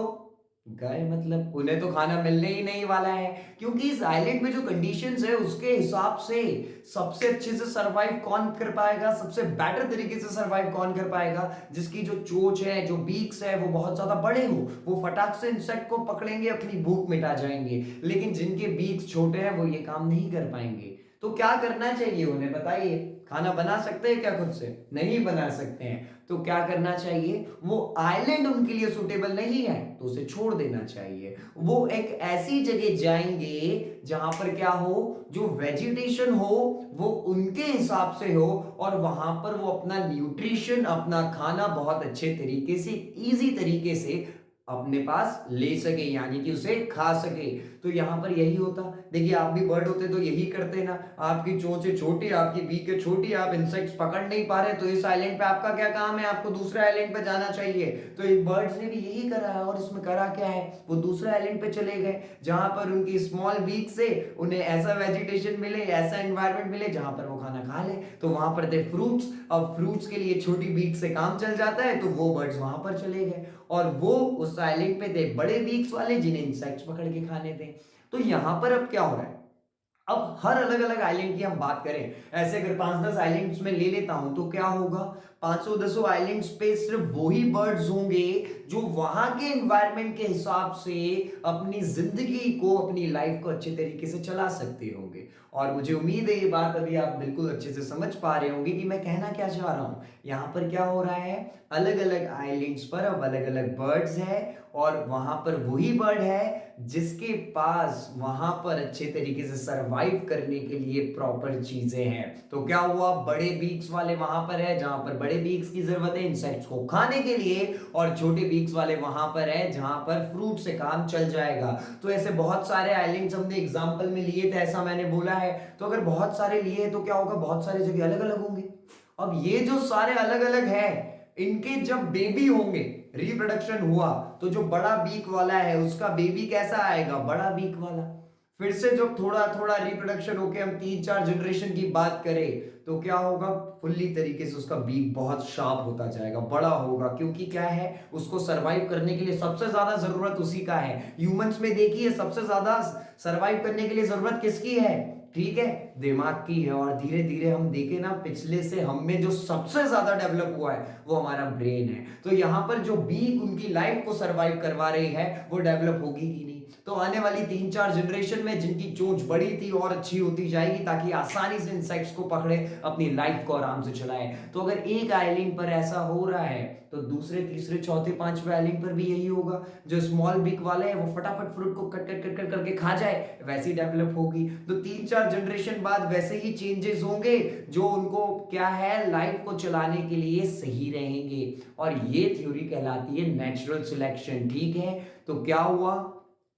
गए, मतलब उन्हें तो खाना मिलने ही नहीं वाला है, क्योंकि इस आइलैंड में जो कंडीशंस है उसके हिसाब से सबसे अच्छे से सरवाइव कौन कर पाएगा, सबसे बेटर तरीके से सरवाइव कौन कर पाएगा, जिसकी जो चोंच है, जो बीक्स है वो बहुत ज्यादा बड़े हो, वो फटाक से इंसेक्ट को पकड़ेंगे, अपनी भूख मिटा जाएंगे। लेकिन जिनके बीक्स छोटे हैं वो ये काम नहीं कर पाएंगे। तो क्या करना चाहिए उन्हें, बताइए, खाना बना सकते हैं क्या खुद से, नहीं बना सकते हैं, तो क्या करना चाहिए, वो आइलैंड उनके लिए सुटेबल नहीं है तो उसे छोड़ देना चाहिए। वो एक ऐसी जगह जाएंगे जहां पर क्या हो, जो वेजिटेशन हो वो उनके हिसाब से हो, और वहां पर वो अपना न्यूट्रिशन, अपना खाना बहुत अच्छे तरीके से, इजी तरीके से अपने पास ले सके, यानी कि उसे खा सके। तो यहां पर यही होता, देखिए आप भी बर्ड होते तो यही करते ना, आपकी चोंच छोटी, आपकी बीक छोटी, आप इंसेक्ट्स पकड़ नहीं पा रहे, तो इस आइलैंड पे आपका क्या काम है, आपको दूसरे आइलैंड पे जाना चाहिए। तो एक बर्ड्स ने भी यही करा है, और इसमें करा क्या है, वो दूसरे आइलैंड पे चले गए जहां पर उनकी स्मॉल बीक से उन्हें ऐसा वेजिटेशन मिले, ऐसा एनवायरमेंट मिले जहां पर वो खाना खा ले। तो वहां पर थे फ्रूट्स, अब फ्रूट्स के लिए छोटी बीक से काम चल जाता है, तो वो बर्ड्स वहां पर चले गए, और वो उस आइलैंड पे थे बड़े बीक्स वाले जिन्हें इंसेक्ट्स पकड़ के खाने थे। तो यहां पर अब क्या हो रहा है, अब हर अलग अलग आइलैंड की हम बात करें, ऐसे अगर 5-10 आइलैंड्स में ले लेता हूं तो क्या होगा, 500-10 आइलैंड्स पे सिर्फ वही बर्ड्स होंगे जो वहां के एनवायरनमेंट के हिसाब से अपनी जिंदगी को, अपनी लाइफ को अच्छे तरीके से चला सकते होंगे। और मुझे उम्मीद है ये बात अभी आप बिल्कुल अच्छे से समझ पा रहे होंगे कि मैं कहना क्या चाह रहा हूं। यहां पर क्या हो रहा है, अलग अलग आइलैंड्स पर अब अलग अलग बर्ड्स है, और वहां पर वही बर्ड है जिसके पास वहां पर अच्छे तरीके से सरवाइव करने के लिए प्रॉपर चीजें हैं। तो क्या हुआ, बड़े बीक्स वाले वहां पर है जहां पर बड़े बीक्स की जरूरत है इंसेक्ट्स को खाने के लिए, और छोटे बीक्स वाले वहां पर है जहां पर फ्रूट से काम चल जाएगा। तो ऐसे बहुत सारे आइलैंड्स हमने एग्जांपल में लिए थे, ऐसा मैंने बोला है। तो अगर बहुत सारे लिए तो क्या होगा, बहुत सारी जगह अलग अलग होंगे। अब ये जो सारे अलग अलग है, इनके जब बेबी होंगे, रिप्रोडक्शन हुआ, तो जो बड़ा बीक वाला है उसका बेबी कैसा आएगा, बड़ा बीक वाला। फिर से जब थोड़ा थोड़ा रिप्रोडक्शन होके हम 3-4 जनरेशन की बात करें तो क्या होगा, फुल्ली तरीके से उसका बीक बहुत शार्प होता जाएगा, बड़ा होगा, क्योंकि क्या है, उसको सरवाइव करने के लिए सबसे ज्यादा जरूरत उसी का है। ह्यूमंस में देखिए सबसे ज्यादा सरवाइव करने के लिए जरूरत किसकी है, ठीक है, दिमाग की है। और धीरे धीरे हम देखें ना, पिछले से हम में जो सबसे ज्यादा डेवलप हुआ है वो हमारा ब्रेन है। तो यहां पर जो बीक उनकी लाइफ को सरवाइव करवा रही है वो डेवलप होगी कि नहीं। तो आने वाली 3-4 जनरेशन में जिनकी चोंच बड़ी थी और अच्छी होती जाएगी, ताकि आसानी से इंसेक्ट्स को पकड़े, अपनी लाइफ को आराम से चलाए। तो अगर एक आइलैंड पर ऐसा हो रहा है तो दूसरे तीसरे चौथे पांचवे आइलैंड पर भी यही होगा। जो स्मॉल बिग वाले हैं वो फटाफट फ्रूट को कट कट कट कट करके खा जाए, वैसी डेवलप होगी। तो 3-4 जनरेशन बाद वैसे ही चेंजेस होंगे जो उनको क्या है, लाइफ को चलाने के लिए सही रहेंगे। और ये थ्योरी कहलाती है नेचुरल सिलेक्शन, ठीक है। तो क्या हुआ,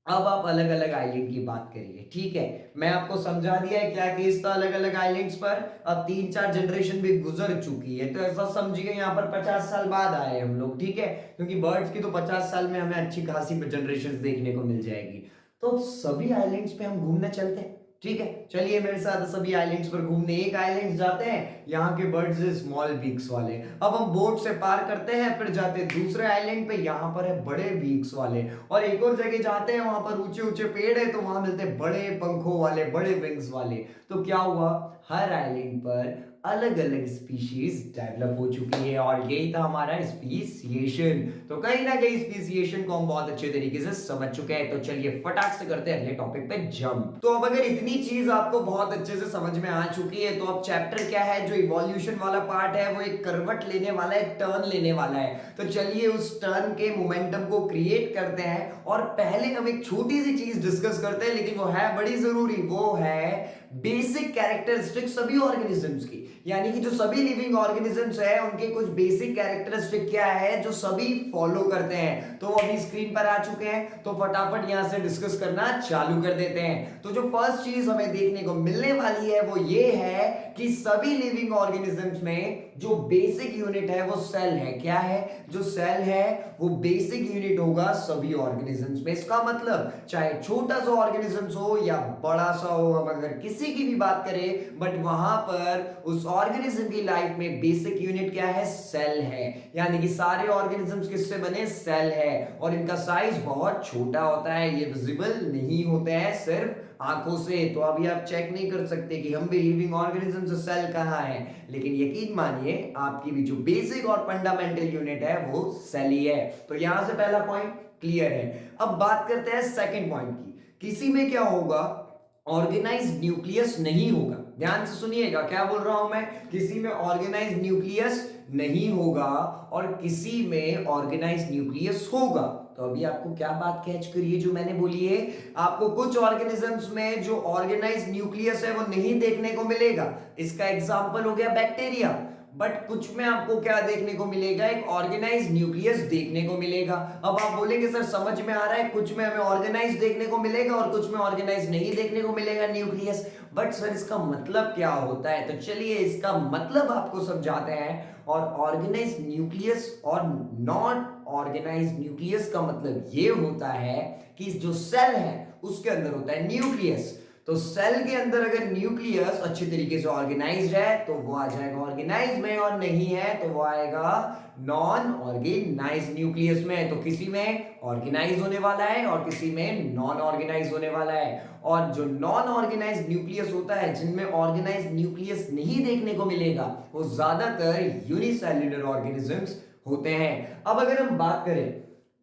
अब आप अलग अलग आइलैंड की बात करिए, ठीक है। मैं आपको समझा दिया है क्या केस था अलग अलग आइलैंड्स पर। अब 3-4 जनरेशन भी गुजर चुकी है, तो ऐसा समझिए यहाँ पर 50 साल बाद आए हम लोग, ठीक है, क्योंकि बर्ड्स की तो 50 साल में हमें अच्छी खासी जनरेशन देखने को मिल जाएगी। तो सभी आइलैंड्स पे हम घूमने चलते हैं, ठीक है, चलिए मेरे साथ सभी आइलैंड्स पर घूमने। एक आइलैंड जाते हैं, यहाँ के बर्ड्स स्मॉल बीक्स वाले, अब हम बोट से पार करते हैं, फिर जाते हैं दूसरे आइलैंड पे, यहाँ पर है बड़े बीक्स वाले। और एक और जगह जाते हैं, वहां पर ऊंचे ऊंचे पेड़ है, तो वहां मिलते हैं बड़े पंखों वाले, बड़े विंग्स वाले। तो क्या हुआ, हर आइलैंड पर अलग अलग स्पीशीज डेवलप हो चुकी है, और यही था हमारा स्पीसिएशन। तो कहीं ना कहीं स्पीसिएशन को हम बहुत अच्छे तरीके से समझ चुके हैं। तो चलिए फटाक से करते हैं अगले टॉपिक पे जंप। तो अब अगर इतनी चीज आपको बहुत अच्छे से समझ में आ चुकी है, तो अब चैप्टर क्या है, जो इवोल्यूशन वाला पार्ट है वो एक करवट लेने वाला है, टर्न लेने वाला है। तो चलिए उस टर्न के मोमेंटम को क्रिएट करते हैं, और पहले हम एक छोटी सी चीज डिस्कस करते हैं, लेकिन वो है बड़ी जरूरी, वो है बेसिक कैरेक्टरिस्टिक सभी ऑर्गेनिजम्स की। यानी कि जो सभी लिविंग ऑर्गेनिजम्स है उनके कुछ बेसिक कैरेक्टरिस्टिक क्या है जो सभी फॉलो करते हैं। तो अभी स्क्रीन पर आ चुके हैं, तो फटाफट यहां से डिस्कस करना चालू कर देते हैं। तो जो फर्स्ट चीज हमें देखने को मिलने वाली है वो ये है कि सभी लिविंग ऑर्गेनिजम्स में जो बेसिक यूनिट है वो सेल है। क्या है, जो सेल है वो बेसिक यूनिट होगा सभी ऑर्गेनिजम्स में। इसका मतलब चाहे छोटा सा ऑर्गेनिजम्स हो या बड़ा सा हो, हम अगर किसी की भी बात करें, बट वहां पर उस ऑर्गेनिज्म की लाइफ में बेसिक यूनिट क्या है, सेल है। यानी कि सारे ऑर्गेनिजम्स किससे बने, सेल है, और इनका साइज बहुत छोटा होता है, ये विजिबल नहीं होते हैं सिर्फ आंखों से। तो अभी आप चेक नहीं कर सकते कि हम भी लिविंग ऑर्गेनिज्म से सेल कहां है, लेकिन यकीन मानिए आपकी भी जो बेसिक और फंडामेंटल यूनिट है वो सेल ही है। तो यहां से पहला पॉइंट क्लियर है। अब बात करते हैं सेकंड पॉइंट की। किसी में क्या होगा, ऑर्गेनाइज्ड न्यूक्लियस नहीं होगा। ध्यान से सुनिएगा क्या बोल रहा हूं मैं, किसी में ऑर्गेनाइज्ड न्यूक्लियस नहीं होगा और किसी में ऑर्गेनाइज्ड न्यूक्लियस होगा। तो अभी आपको क्या बात कैच करिए जो मैंने बोली है, आपको कुछ ऑर्गेनिजम्स में जो ऑर्गेनाइज्ड न्यूक्लियस है वो नहीं देखने को मिलेगा। इसका एग्जांपल हो गया बैक्टीरिया। बट कुछ में आपको क्या देखने को मिलेगा, एक ऑर्गेनाइज्ड न्यूक्लियस देखने को मिलेगा। अब आप बोलेंगे सर समझ में आ रहा है, कुछ में हमें ऑर्गेनाइज्ड देखने को मिलेगा और कुछ में ऑर्गेनाइज्ड नहीं देखने को मिलेगा न्यूक्लियस। बट सर इसका मतलब क्या होता है, तो चलिए इसका मतलब आपको समझाते हैं। और ऑर्गेनाइज्ड न्यूक्लियस और नॉन ऑर्गेनाइज्ड न्यूक्लियस का मतलब ये होता है कि जो सेल है उसके अंदर होता है न्यूक्लियस। तो सेल के अंदर अगर न्यूक्लियस अच्छी तरीके से ऑर्गेनाइज्ड है तो वो आ जाएगा ऑर्गेनाइज्ड में, और नहीं है तो वो आएगा नॉन ऑर्गेनाइज्ड न्यूक्लियस में। तो किसी में ऑर्गेनाइज होने वाला है और किसी में नॉन ऑर्गेनाइज होने वाला है। और जो नॉन ऑर्गेनाइज्ड न्यूक्लियस होता है, जिनमें ऑर्गेनाइज्ड न्यूक्लियस नहीं देखने को मिलेगा, वो ज्यादातर यूनिसेल्युलर ऑर्गेनिजम्स होते हैं। अब अगर हम बात करें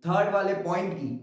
थर्ड वाले पॉइंट की,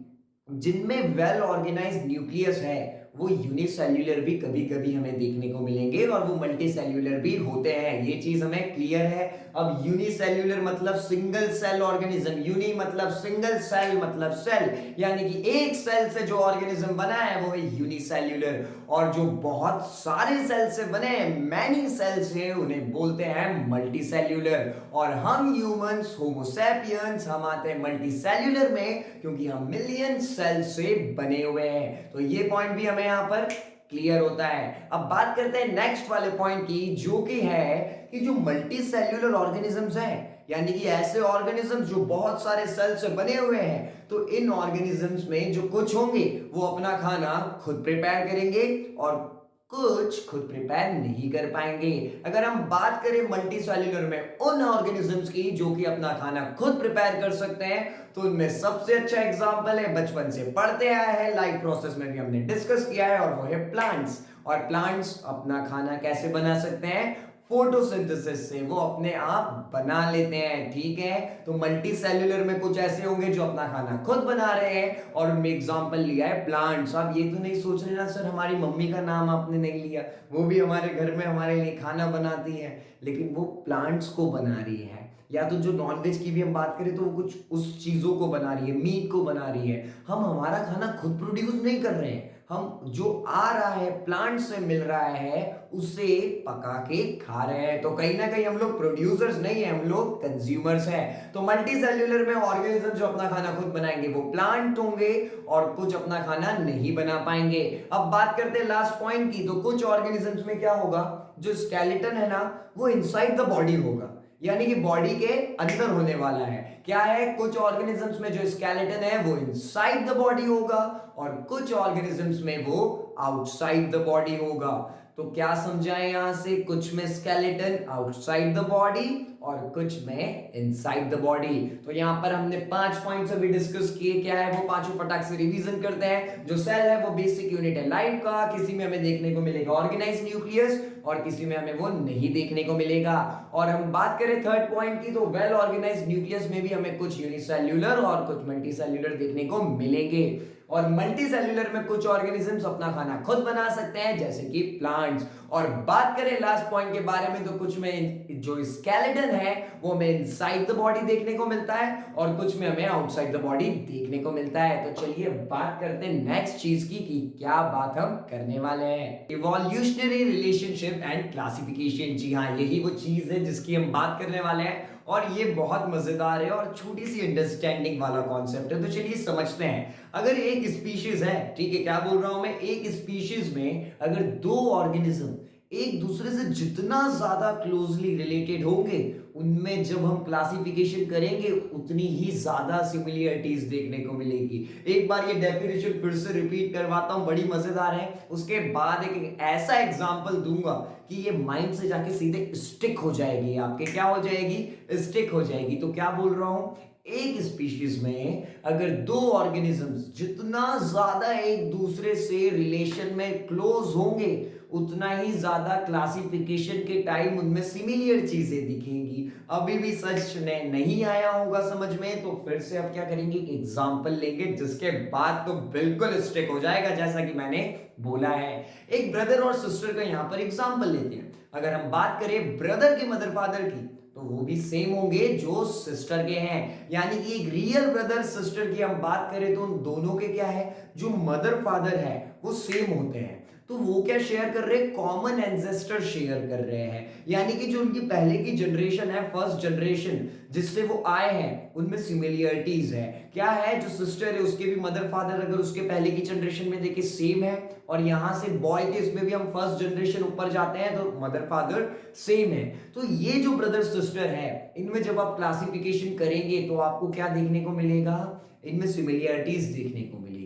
जिनमें वेल ऑर्गेनाइज्ड न्यूक्लियस है वो यूनिसेल्युलर भी कभी कभी हमें देखने को मिलेंगे और वो मल्टीसेल्युलर भी होते हैं। ये चीज हमें क्लियर है। अब यूनिसेल्युलर मतलब सिंगल सेल ऑर्गेनिज्म, यूनि मतलब सिंगल, सेल मतलब सेल, यानी कि एक सेल से जो ऑर्गेनिज्म बना है वो है यूनिसेल्युलर। और जो बहुत सारे सेल से बने हैं, मैनी सेल्स है, उन्हें बोलते हैं मल्टीसेल्युलर। और हम ह्यूमंस होमोसैपियंस हम आते हैं मल्टीसेल्युलर में, क्योंकि हम मिलियन सेल से बने हुए हैं। तो ये पॉइंट भी हमें यहां पर क्लियर होता है। अब बात करते हैं नेक्स्ट वाले पॉइंट की, जो कि है कि जो मल्टी सेल्यूलर ऑर्गेनिजम्स हैं यानी कि ऐसे ऑर्गेनिजम्स जो बहुत सारे सेल से बने हुए हैं। तो इन ऑर्गेनिजम्स में जो कुछ होंगे वो अपना खाना खुद प्रिपेयर करेंगे और कुछ खुद प्रिपेयर नहीं कर पाएंगे। अगर हम बात करें मल्टी सेल्यूलर में उन ऑर्गेनिजम्स की जो कि अपना खाना खुद प्रिपेयर कर सकते हैं, तो उनमें सबसे अच्छा एग्जांपल है, बचपन से पढ़ते आए हैं, लाइफ प्रोसेस में भी हमने डिस्कस किया है, और वो है प्लांट्स। और प्लांट्स अपना खाना कैसे बना सकते हैं? फोटोसिंथेसिस से वो अपने आप बना लेते हैं। ठीक है, तो मल्टी सेल्यूलर में कुछ ऐसे होंगे जो अपना खाना खुद बना रहे हैं, और उनमें एग्जांपल लिया है प्लांट्स। आप ये तो नहीं सोच रहे ना सर हमारी मम्मी का नाम आपने नहीं लिया, वो भी हमारे घर में हमारे लिए खाना बनाती है, लेकिन वो प्लांट्स को बना रही है। या तो जो नॉनवेज की भी हम बात करें तो वो कुछ उस चीजों को बना रही है, मीट को बना रही है। हम हमारा खाना खुद प्रोड्यूस नहीं कर रहे हैं, हम जो आ रहा है प्लांट से मिल रहा है उसे पका के खा रहे हैं। तो कहीं ना कहीं हम लोग प्रोड्यूसर्स नहीं है, हम लोग कंज्यूमर्स हैं। तो मल्टी सेल्यूलर में ऑर्गेनिज्म जो अपना खाना खुद बनाएंगे वो प्लांट होंगे, और कुछ अपना खाना नहीं बना पाएंगे। अब बात करते हैं लास्ट पॉइंट की। तो कुछ ऑर्गेनिजम्स में क्या होगा, जो स्केलेटन है ना वो इनसाइड द बॉडी होगा, यानी कि बॉडी के अंदर होने वाला है। क्या है, कुछ ऑर्गेनिजम्स में जो स्केलेटन है वो इनसाइड द बॉडी होगा, और कुछ ऑर्गेनिजम्स में वो आउटसाइड द बॉडी होगा। तो क्या समझाएं यहां से, कुछ में स्केलेटन आउटसाइड द बॉडी और कुछ में इनसाइड द बॉडी। तो यहां पर हमने 5 पॉइंट्स अभी डिस्कस किए। क्या है वो पांचों, फटाक से रिवीजन करते हैं। जो सेल है वो बेसिक यूनिट है लाइफ का, किसी में हमें देखने को मिलेगा ऑर्गेनाइज्ड न्यूक्लियस और किसी में हमें वो नहीं देखने को मिलेगा। और हम बात करें थर्ड पॉइंट की, तो वेल ऑर्गेनाइज्ड न्यूक्लियस में भी हमें कुछ यूनिसेल्युलर और कुछ मल्टीसेल्युलर देखने को मिलेंगे। और मल्टी सेल्यूलर में कुछ ऑर्गेनिजम्स अपना खाना खुद बना सकते हैं जैसे कि प्लांट्स। और बात करें लास्ट पॉइंट के बारे में, तो कुछ में जो स्केलेटन है वो हमें इनसाइड द बॉडी देखने को मिलता है और कुछ में हमें आउटसाइड द बॉडी देखने को मिलता है। तो चलिए बात करते हैं नेक्स्ट चीज की कि क्या बात हम करने वाले हैं। Evolutionary relationship and classification. जी हाँ, यही वो चीज है जिसकी हम बात करने वाले हैं, और ये बहुत मजेदार है और छोटी सी अंडरस्टैंडिंग वाला कॉन्सेप्ट है। तो चलिए समझते हैं। अगर एक स्पीशीज है, ठीक है, क्या बोल रहा हूं मैं, एक स्पीशीज में अगर दो ऑर्गेनिज्म एक दूसरे से जितना ज्यादा क्लोजली रिलेटेड होंगे, उनमें जब हम क्लासिफिकेशन करेंगे उतनी ही ज्यादा सिमिलरिटीज देखने को मिलेगी। एक बार ये डेफिनेशन फिर से रिपीट करवाता हूं, बड़ी मजेदार है। उसके बाद एक ऐसा एग्जांपल दूंगा कि ये माइंड से जाके सीधे स्टिक हो जाएगी, आपके क्या हो जाएगी, स्टिक हो जाएगी। तो क्या बोल रहा हूं, एक स्पीशीज में अगर दो ऑर्गेनिजम्स जितना ज्यादा एक दूसरे से रिलेशन में क्लोज होंगे, उतना ही ज्यादा क्लासिफिकेशन के टाइम उनमें सिमिलर चीजें दिखेंगी। अभी भी सच नहीं आया होगा समझ में, तो फिर से अब क्या करेंगे, एक एग्जांपल लेंगे जिसके बाद तो बिल्कुल स्टिक हो जाएगा, जैसा कि मैंने बोला है। एक ब्रदर और सिस्टर का यहां पर एग्जांपल लेते हैं। अगर हम बात करें ब्रदर के मदर फादर की, तो वो भी सेम होंगे जो सिस्टर के हैं। यानी कि एक रियल ब्रदर सिस्टर की हम बात करें तो उन दोनों के क्या है, जो मदर फादर है वो सेम होते हैं। तो वो क्या शेयर कर रहे हैं, कॉमन एंसेस्टर शेयर कर रहे हैं। यानी कि जो उनकी पहले की जनरेशन है, फर्स्ट जनरेशन जिससे वो आए हैं, उनमें सिमिलरिटीज है। क्या है, जो सिस्टर है उसके भी मदर फादर अगर उसके पहले की जनरेशन में देखे सेम है, और यहां से बॉय के इसमें भी हम फर्स्ट जनरेशन ऊपर जाते हैं तो मदर फादर सेम है। तो ये जो ब्रदर सिस्टर है, इनमें जब आप क्लासिफिकेशन करेंगे तो आपको क्या देखने को मिलेगा, इनमें सिमिलरिटीज देखने को मिलेगी।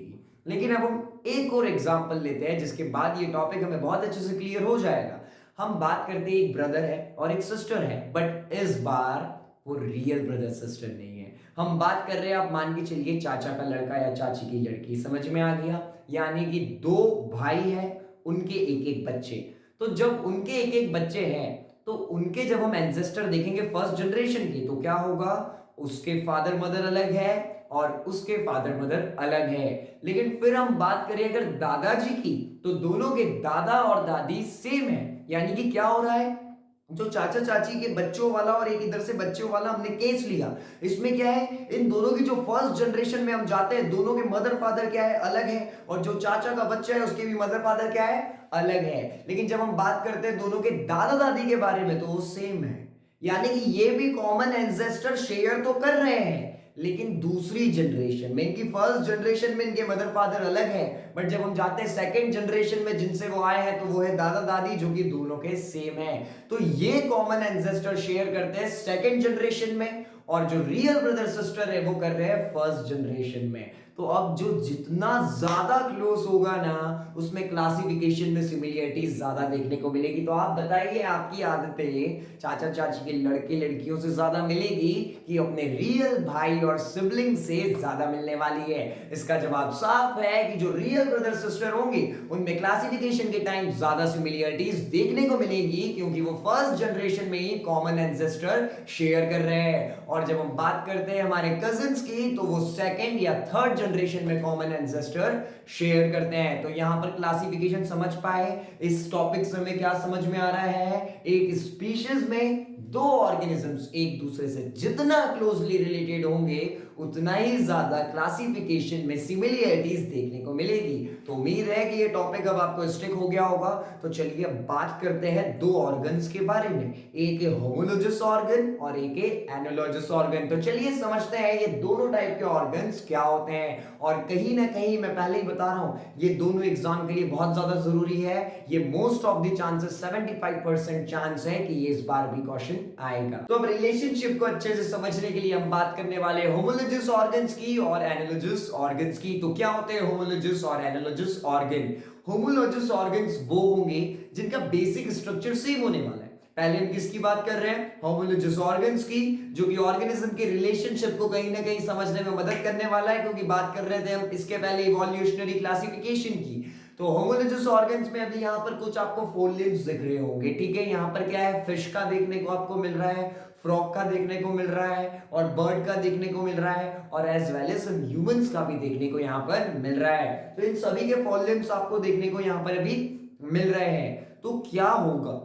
लेकिन अब हम एक और एग्जांपल लेते हैं जिसके बाद ये टॉपिक हमें बहुत अच्छे से क्लियर हो जाएगा। हम बात करते हैं एक ब्रदर है और एक सिस्टर है, बट इस बार वो रियल ब्रदर सिस्टर नहीं है। हम बात कर रहे हैं, आप मान के चलिए चाचा का लड़का या चाची की लड़की, समझ में आ गया। यानी कि दो भाई हैं, उनके एक एक बच्चे। तो जब उनके एक एक बच्चे हैं तो उनके जब हम एंसेस्टर देखेंगे फर्स्ट जनरेशन के, तो क्या होगा, उसके फादर मदर अलग है और उसके फादर मदर अलग है। लेकिन फिर हम बात करें अगर दादाजी की, तो दोनों के दादा और दादी सेम है। यानी कि क्या हो रहा है, जो चाचा चाची के बच्चों वाला और एक इधर से बच्चों वाला हमने केस लिया, इसमें क्या है, इन दोनों की जो फर्स्ट जनरेशन में हम जाते हैं, दोनों के मदर फादर क्या है, अलग है, और जो चाचा का बच्चा है उसके भी मदर फादर क्या है, अलग है। लेकिन जब हम बात करते हैं दोनों के दादा दादी के बारे में, तो वो सेम है। यानी कि ये भी कॉमन एंसेस्टर शेयर तो कर रहे हैं, लेकिन दूसरी जनरेशन में, इनकी फर्स्ट जनरेशन में इनके मदर फादर अलग है, बट जब हम जाते हैं सेकंड जनरेशन में जिनसे वो आए हैं, तो वो है दादा दादी, जो कि दोनों के सेम है। तो ये कॉमन एंसेस्टर शेयर करते हैं सेकंड जनरेशन में, और जो रियल ब्रदर सिस्टर है वो कर रहे हैं फर्स्ट जनरेशन में। तो अब जो जितना ज्यादा क्लोज होगा ना, उसमें क्लासिफिकेशन में सिमिलरिटीज ज्यादा देखने को मिलेगी। तो आप बताइए, आपकी आदतें चाचा चाची के लड़के लड़कियों से ज्यादा मिलेगी कि अपने रियल भाई और सिबलिंग से ज्यादा मिलने वाली है? इसका जवाब साफ है कि जो रियल ब्रदर सिस्टर होंगे उनमें क्लासिफिकेशन के टाइम ज्यादा सिमिलरिटीज देखने को मिलेगी, क्योंकि वो फर्स्ट जनरेशन में ही कॉमन एंसेस्टर शेयर कर रहे हैं। और जब हम बात करते हैं हमारे कजिन्स की, तो वो सेकंड या थर्ड जनरेशन में कॉमन एंसेस्टर शेयर करते हैं। तो यहां पर क्लासिफिकेशन समझ पाए? इस टॉपिक से हमें क्या समझ में आ रहा है? एक स्पीशीज में दो ऑर्गेनिजम्स एक दूसरे से जितना क्लोजली रिलेटेड होंगे, उतना ही ज्यादा क्लासिफिकेशन में सिमिलरिटीज देखने को मिलेगी। तो उम्मीद है कि ये टॉपिक अब आपको स्टिक हो गया होगा। तो चलिए अब बात करते हैं दो ऑर्गन्स के बारे में, एक है होमोलोगस ऑर्गन और एक है एनालॉगस ऑर्गन। तो चलिए समझते हैं ये दोनों टाइप के ऑर्गन्स क्या होते हैं। और कहीं ना कहीं मैं पहले ही बता रहा हूं, ये दोनों एग्जाम के लिए बहुत ज्यादा जरूरी है। ये most of the chances 75% chance है कि ये इस बार भी क्वेश्चन आएगा। तो अब रिलेशनशिप को अच्छे से समझने के लिए हम बात करने वाले होमोलोगस ऑर्गन्स की और एनालॉगस ऑर्गन्स की। तो क्या होते हैं होमोलोगस और एनालॉगस ऑर्गन? होमोलोगस ऑर्गन्स वो होंगे जिनका बेसिक स्ट्रक्चर सेम होने वाला है। पहले हम किसकी बात कर रहे हैं? होमोलोगस ऑर्गन्स की, जो कि ऑर्गेनिज्म के रिलेशनशिप को कहीं ना कहीं समझने में मदद करने वाला है, क्योंकि बात कर रहे थे हम इसके पहले इवोल्यूशनरी क्लासिफिकेशन की। तो होमोलोगस ऑर्गन्स में अभी यहाँ पर कुछ आपको फोर लिम्स दिख रहे होंगे, ठीक है। यहाँ पर क्या है? फिश का देखने को आपको मिल रहा है, फ्रॉग का देखने को मिल रहा है, और बर्ड का देखने को मिल रहा है, और एज वेल एज ह्यूमंस का भी देखने को यहाँ पर मिल रहा है। तो इन सभी के फोर लिम्स आपको देखने को यहाँ पर अभी मिल रहे हैं। तो क्या होगा?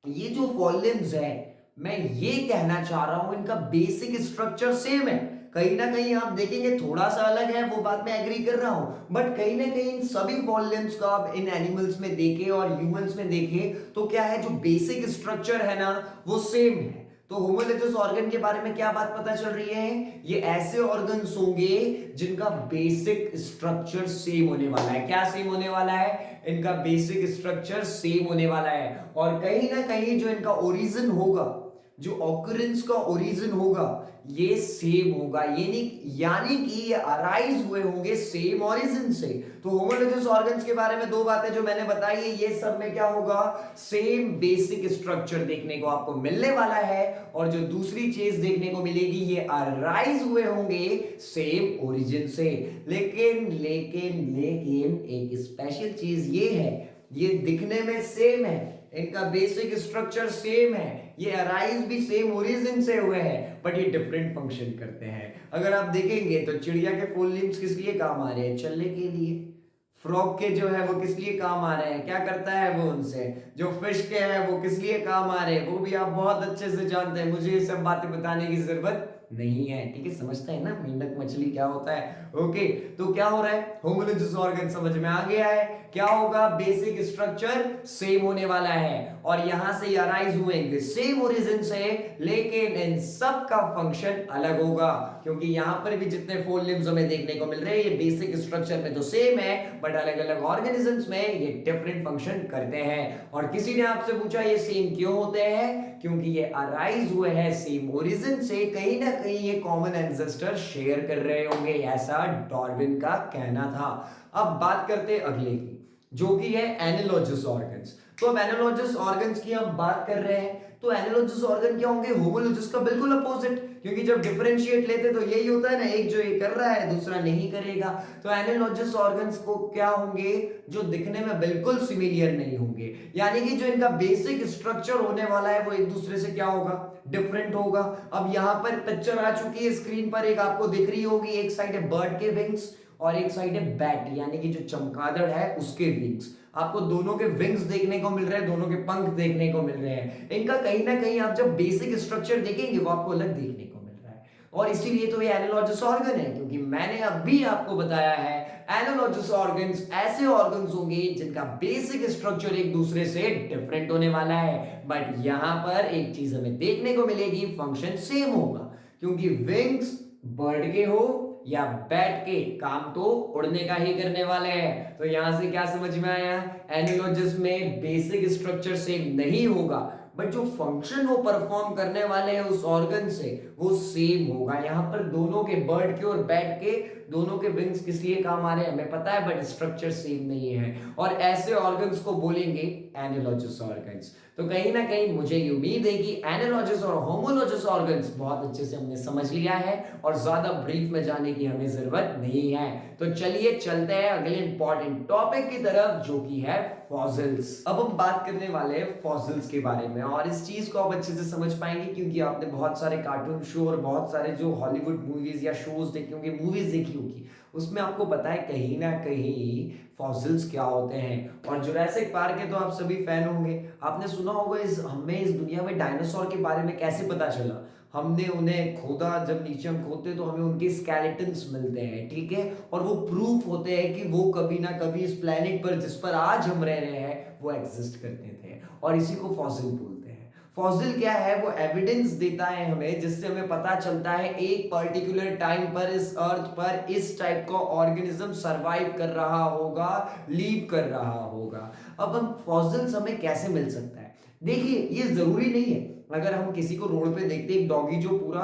ये जो फोर लिम्स है, मैं ये कहना चाह रहा हूं इनका बेसिक स्ट्रक्चर सेम है। कहीं ना कहीं आप देखेंगे थोड़ा सा अलग है, वो बात मैं एग्री कर रहा हूं, बट कहीं ना कहीं इन सभी फोर लिम्स का आप इन एनिमल्स में देखें और ह्यूमंस में देखें, तो क्या है, जो बेसिक स्ट्रक्चर है ना, वो सेम है। तो होमोलोगस ऑर्गन के बारे में क्या बात पता चल रही है? ये ऐसे ऑर्गन्स होंगे जिनका बेसिक स्ट्रक्चर सेम होने वाला है। क्या सेम होने वाला है? इनका बेसिक स्ट्रक्चर सेम होने वाला है। और कहीं ना कहीं जो इनका ओरिजिन होगा, जो ऑकरेंस का ओरिजिन होगा, ये सेम होगा। यानी कि ये अराइज हुए होंगे सेम ओरिजिन से। तो होमोलोगस ऑर्गन्स के बारे में दो बातें जो मैंने बताई है, ये सब में क्या होगा? सेम बेसिक स्ट्रक्चर देखने को आपको मिलने वाला है। और जो दूसरी चीज देखने को मिलेगी, ये अराइज हुए होंगे सेम ओरिजिन से। लेकिन लेकिन लेकिन एक स्पेशल चीज ये है, ये दिखने में सेम है, इनका बेसिक स्ट्रक्चर सेम है, ये अराइज भी सेम ओरिजिन से हुए हैं, बट ये डिफरेंट फंक्शन करते हैं। अगर आप देखेंगे तो चिड़िया के फोर लिम्स किस लिए काम आ रहे हैं? चलने के लिए। फ्रॉग के जो है वो किस लिए काम आ रहे हैं? क्या करता है वो उनसे? जो फिश के हैं वो किस लिए काम आ रहे हैं? वो भी आप बहुत अच्छे से जानते हैं, मुझे ये सब बातें बताने की जरूरत नहीं है, ठीक है। समझते हैं ना मेंढक मछली क्या होता है? ओके। तो क्या हो रहा है? होमोलोगस ऑर्गन समझ में आ गया है। क्या होगा? बेसिक स्ट्रक्चर सेम होने वाला है, और यहां से अराइज हुएंगे सेम ओरिजिन से, लेकिन इन सब का फंक्शन अलग होगा। क्योंकि यहां पर भी जितने फोर लिम्स हमें देखने को मिल रहे हैं, ये बेसिक स्ट्रक्चर में तो सेम है, बट अलग अलग ऑर्गेनिजम्स में ये डिफरेंट फंक्शन करते हैं। और किसी ने आपसे पूछा ये सेम क्यों होते हैं? क्योंकि ये अराइज हुए हैं सेम ओरिजिन से, कहीं ना कहीं ये कॉमन एंसेस्टर शेयर कर रहे होंगे, ऐसा डार्विन का कहना था। अब बात करते हैं अगले की, जो कि है एनालॉगस ऑर्गन्स। तो अब एनालॉगस ऑर्गन्स की हम बात कर रहे हैं, तो एनालॉगस ऑर्गन क्या होंगे? होमोलोगस का बिल्कुल अपोजिट, क्योंकि जब डिफरेंशिएट लेते तो यही होता है ना, एक जो ये कर रहा है दूसरा नहीं करेगा। तो एनालॉगस ऑर्गन्स को क्या होंगे? जो दिखने में बिल्कुल सिमिलर नहीं होंगे, यानी कि जो इनका बेसिक स्ट्रक्चर होने वाला है वो एक दूसरे से क्या होगा? डिफरेंट होगा। अब यहां पर पिक्चर आ चुकी है स्क्रीन पर, एक आपको दिख रही होगी, एक साइड है बर्ड के विंग्स और एक साइड है बैट, यानी कि जो चमगादड़ है उसके विंग्स। आपको दोनों के विंग्स देखने को मिल रहे हैं, दोनों के पंख देखने को मिल रहे हैं। इनका कहीं ना कहीं आप जब बेसिक स्ट्रक्चर देखेंगे वो आपको अलग देखने को मिल रहा है, और इसीलिए तो ये एनालॉगस ऑर्गन है। क्योंकि मैंने अभी आपको बताया है, एनालॉगस ऑर्गन्स ऐसे ऑर्गन्स होंगे जिनका बेसिक स्ट्रक्चर एक दूसरे से डिफरेंट होने वाला है, बट यहां पर एक चीज हमें देखने को मिलेगी, फंक्शन सेम होगा। क्योंकि विंग्स बर्ड के हो या बैट के, काम तो उड़ने का ही करने वाले हैं। तो यहां से क्या समझ में आया, एनालॉजिस्ट में बेसिक स्ट्रक्चर सेम नहीं होगा, बट जो फंक्शन वो परफॉर्म करने वाले हैं उस ऑर्गन से वो सेम होगा। यहां पर दोनों के, बर्ड के और बैट के, दोनों के विंग्स किस लिए काम आ रहे हैं हमें पता है, बट स्ट्रक्चर सेम नहीं है, और ऐसे ऑर्गन्स को बोलेंगे एनालॉजस ऑर्गन्स। तो कहीं ना कहीं मुझे ये उम्मीद है कि एनालॉजस और होमोलॉजस ऑर्गन्स बहुत अच्छे से हमने समझ लिया है और ज्यादा ब्रीफ में जाने की हमें जरूरत नहीं है। तो चलिए चलते हैं अगले इंपॉर्टेंट टॉपिक की तरफ, जो कि है फॉसिल्स। अब हम बात करने वाले हैं फॉसिल्स के बारे में, और इस चीज को आप अच्छे से समझ पाएंगे क्योंकि आपने बहुत सारे कार्टून शो और बहुत सारे जो हॉलीवुड मूवीज या शोज देखे होंगे, मूवीज देखी होगी, उसमें आपको पता है कहीं ना कहीं फॉसिल्स क्या होते हैं। और जुरासिक पार्क के तो आप सभी फैन होंगे, आपने सुना होगा हमें इस दुनिया में डायनासोर के बारे में कैसे पता चला। हमने उन्हें खोदा, जब नीचे हम खोदते तो हमें उनके स्केलेटन्स मिलते हैं, ठीक है, और वो प्रूफ होते हैं कि वो कभी ना कभी इस प्लेनेट पर जिस पर आज हम रह रहे हैं वो एग्जिस्ट करते थे, और इसी को फॉसिल बोलते हैं। फॉसिल क्या है, वो एविडेंस देता है हमें, जिससे हमें पता चलता है एक पर्टिकुलर टाइम पर इस अर्थ पर इस टाइप का ऑर्गेनिज्म सरवाइव कर रहा होगा, लीव कर रहा होगा। अब हम फॉसिल्स हमें कैसे मिल सकता है, देखिए ये जरूरी नहीं है अगर हम किसी को रोड पे देखते हैं, एक डॉगी जो पूरा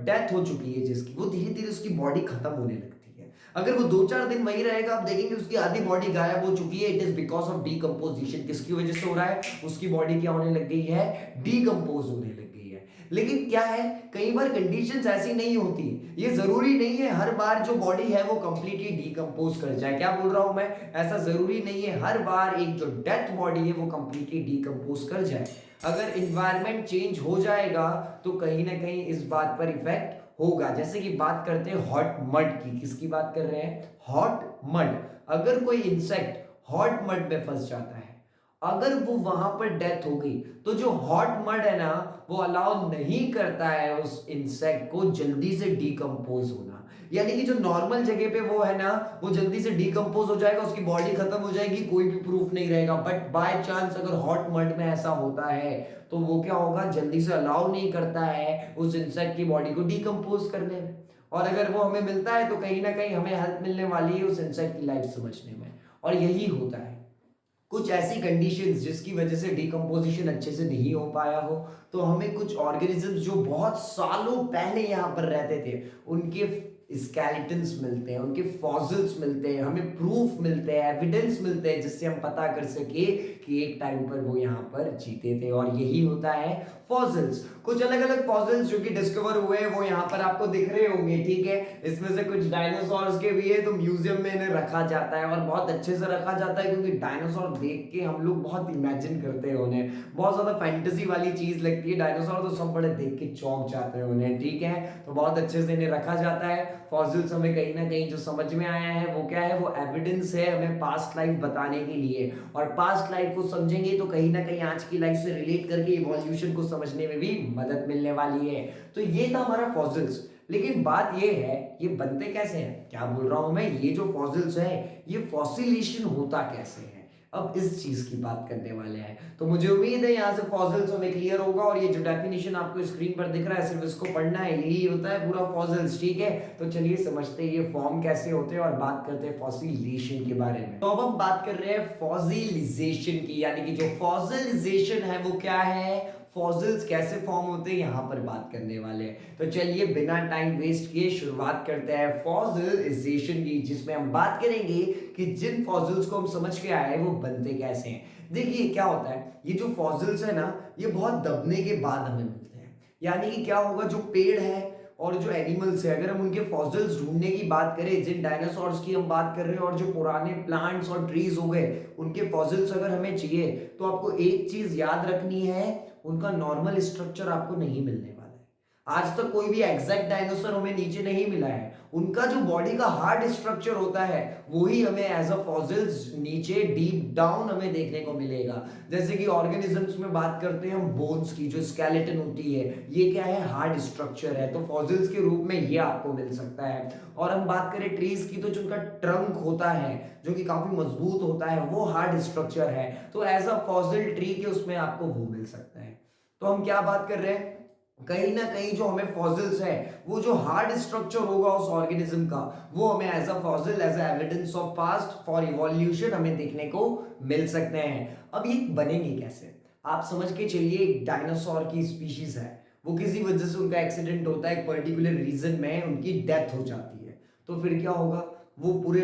डेथ हो चुकी है जिसकी, वो धीरे धीरे उसकी बॉडी खत्म होने लगती है, अगर वो 2-4 दिन वही रहेगा आप देखेंगे उसकी आधी बॉडी गायब हो चुकी है। It is because of decomposition. किसकी वजह से हो रहा है, उसकी बॉडी क्या होने लग गई है, डीकंपोज होने लग गई है। लेकिन क्या है, कई बार कंडीशंस ऐसी नहीं होती, ये जरूरी नहीं है हर बार जो बॉडी है वो कंप्लीटली डीकंपोज कर जाए। क्या बोल रहा हूं मैं, ऐसा जरूरी नहीं है हर बार एक जो डेथ बॉडी है वो कंप्लीटली डीकंपोज कर जाए। अगर इन्वायरमेंट चेंज हो जाएगा तो कहीं ना कहीं इस बात पर इफेक्ट होगा। जैसे कि बात करते हैं हॉट मड की, किसकी बात कर रहे हैं, हॉट मड। अगर कोई इंसेक्ट हॉट मड में फंस जाता है, अगर वो वहां पर डेथ हो गई, तो जो हॉट मड है ना वो अलाउ नहीं करता है उस इंसेक्ट को जल्दी से डीकंपोज होना। यानी कि जो नॉर्मल जगह पे वो है ना वो जल्दी से डीकंपोज हो जाएगा, उसकी बॉडी खत्म हो जाएगी, कोई भी प्रूफ नहीं रहेगा। बट बाय चांस अगर हॉट मड में ऐसा होता है तो वो क्या होगा, जल्दी से अलाउ नहीं करता है उस इंसेक्ट की बॉडी को डीकंपोज करने में, और अगर वो हमें मिलता है तो कहीं ना कहीं हमें हेल्प मिलने वाली है उस इंसेक्ट की लाइफ समझने में। और यही होता है कुछ ऐसी कंडीशंस जिसकी वजह से डिकम्पोजिशन अच्छे से नहीं हो पाया हो, तो हमें कुछ ऑर्गेनिजम्स जो बहुत सालों पहले यहाँ पर रहते थे उनके स्केलेटन्स मिलते हैं, उनके फॉसिल्स मिलते हैं, हमें प्रूफ मिलते हैं, एविडेंस मिलते हैं, जिससे हम पता कर सके कि एक टाइम पर वो यहाँ पर जीते थे। और यही होता है फॉसिल्स। कुछ अलग अलग फॉसिल्स जो कि डिस्कवर हुए हैं वो यहाँ पर आपको दिख रहे होंगे, ठीक है। इसमें से कुछ डायनासोर्स के भी है, तो म्यूजियम में इन्हें रखा जाता है और बहुत अच्छे से रखा जाता है, क्योंकि डायनासोर देख के हम लोग बहुत इमेजिन करते हैं उन्हें, बहुत ज्यादा फैंटेसी वाली चीज लगती है। डायनासोर तो सब बड़े देख के चौंक जाते हैं उन्हें, ठीक है। तो बहुत अच्छे से इन्हें रखा जाता है। फॉसिल्स हमें कहीं ना कहीं जो समझ में आया है वो क्या है, वो एविडेंस है हमें पास्ट लाइफ बताने के लिए, और पास्ट लाइफ को समझेंगे तो कहीं ना कहीं आज की लाइफ से रिलेट करके इवोल्यूशन को समझने में भी मदद मिलने वाली है। तो ये था हमारा फॉसिल्स। लेकिन बात ये है ये बनते कैसे हैं, क्या बोल रहा हूं मैं, ये जो फॉसिल्स है ये फॉसिलेशन होता कैसे है, अब इस चीज की बात करने वाले हैं। तो मुझे उम्मीद है यहाँ से फॉसिल्स हमें क्लियर होगा, और ये जो डेफिनेशन आपको स्क्रीन पर दिख रहा है सिर्फ इसको पढ़ना है, यही होता है पूरा फॉसिल्स, ठीक है। तो चलिए समझते हैं ये फॉर्म कैसे होते हैं और बात करते हैं फॉसिलेशन के बारे में। तो अब हम बात कर रहे हैं फॉसिलाइजेशन की, यानी कि जो फॉसिलाइजेशन है वो क्या है, फॉसिल्स कैसे फॉर्म होते हैं यहाँ पर बात करने वाले हैं। तो चलिए बिना टाइम वेस्ट किए शुरुआत करते हैं फॉसिलाइजेशन की, जिसमें हम बात करेंगे कि जिन फॉसिल्स को हम समझ के आए वो बनते कैसे हैं। देखिए क्या होता है, ये जो फॉसिल्स है ना ये बहुत दबने के बाद हमें मिलते हैं। यानी कि क्या होगा, जो पेड़ है और जो एनिमल्स है, अगर हम उनके फॉसिल्स ढूंढने की बात करें, जिन डायनासोर्स की हम बात कर रहे हैं और जो पुराने प्लांट्स और ट्रीज हो गए उनके फॉसिल्स अगर हमें चाहिए, तो आपको एक चीज याद रखनी है, उनका नॉर्मल स्ट्रक्चर आपको नहीं मिलने वाला है। आज तक कोई भी एग्जैक्ट डायनासोर हमें नीचे नहीं मिला है। उनका जो बॉडी का हार्ड स्ट्रक्चर होता है वही हमें एज अ फॉसिल्स नीचे डीप डाउन हमें देखने को मिलेगा। जैसे कि ऑर्गेनिजम्स में बात करते हैं हम बोन्स की, जो स्केलेटन होती है ये क्या है, हार्ड स्ट्रक्चर है, तो फॉसिल्स के रूप में ये आपको मिल सकता है। और हम बात करें ट्रीज की, तो जो उनका ट्रंक होता है जो कि काफी मजबूत होता है वो हार्ड स्ट्रक्चर है, तो एज अ फॉसिल ट्री के उसमें आपको वो मिल सकता है। तो हम क्या बात कर रहे हैं, कहीं ना कहीं जो हमें फॉसिल्स है, वो जो हार्ड स्ट्रक्चर होगा उस ऑर्गेनिज्म का, वो हमें as a fossil, as a evidence of past for evolution हमें देखने को मिल सकते हैं। अब ये बनेंगे कैसे? आप समझ के चलिए, एक डायनासोर की स्पीशीज है, वो किसी वजह से उनका एक्सीडेंट होता है, एक पर्टिकुलर रीजन में उनकी डेथ हो जाती है, तो फिर क्या होगा? वो पूरे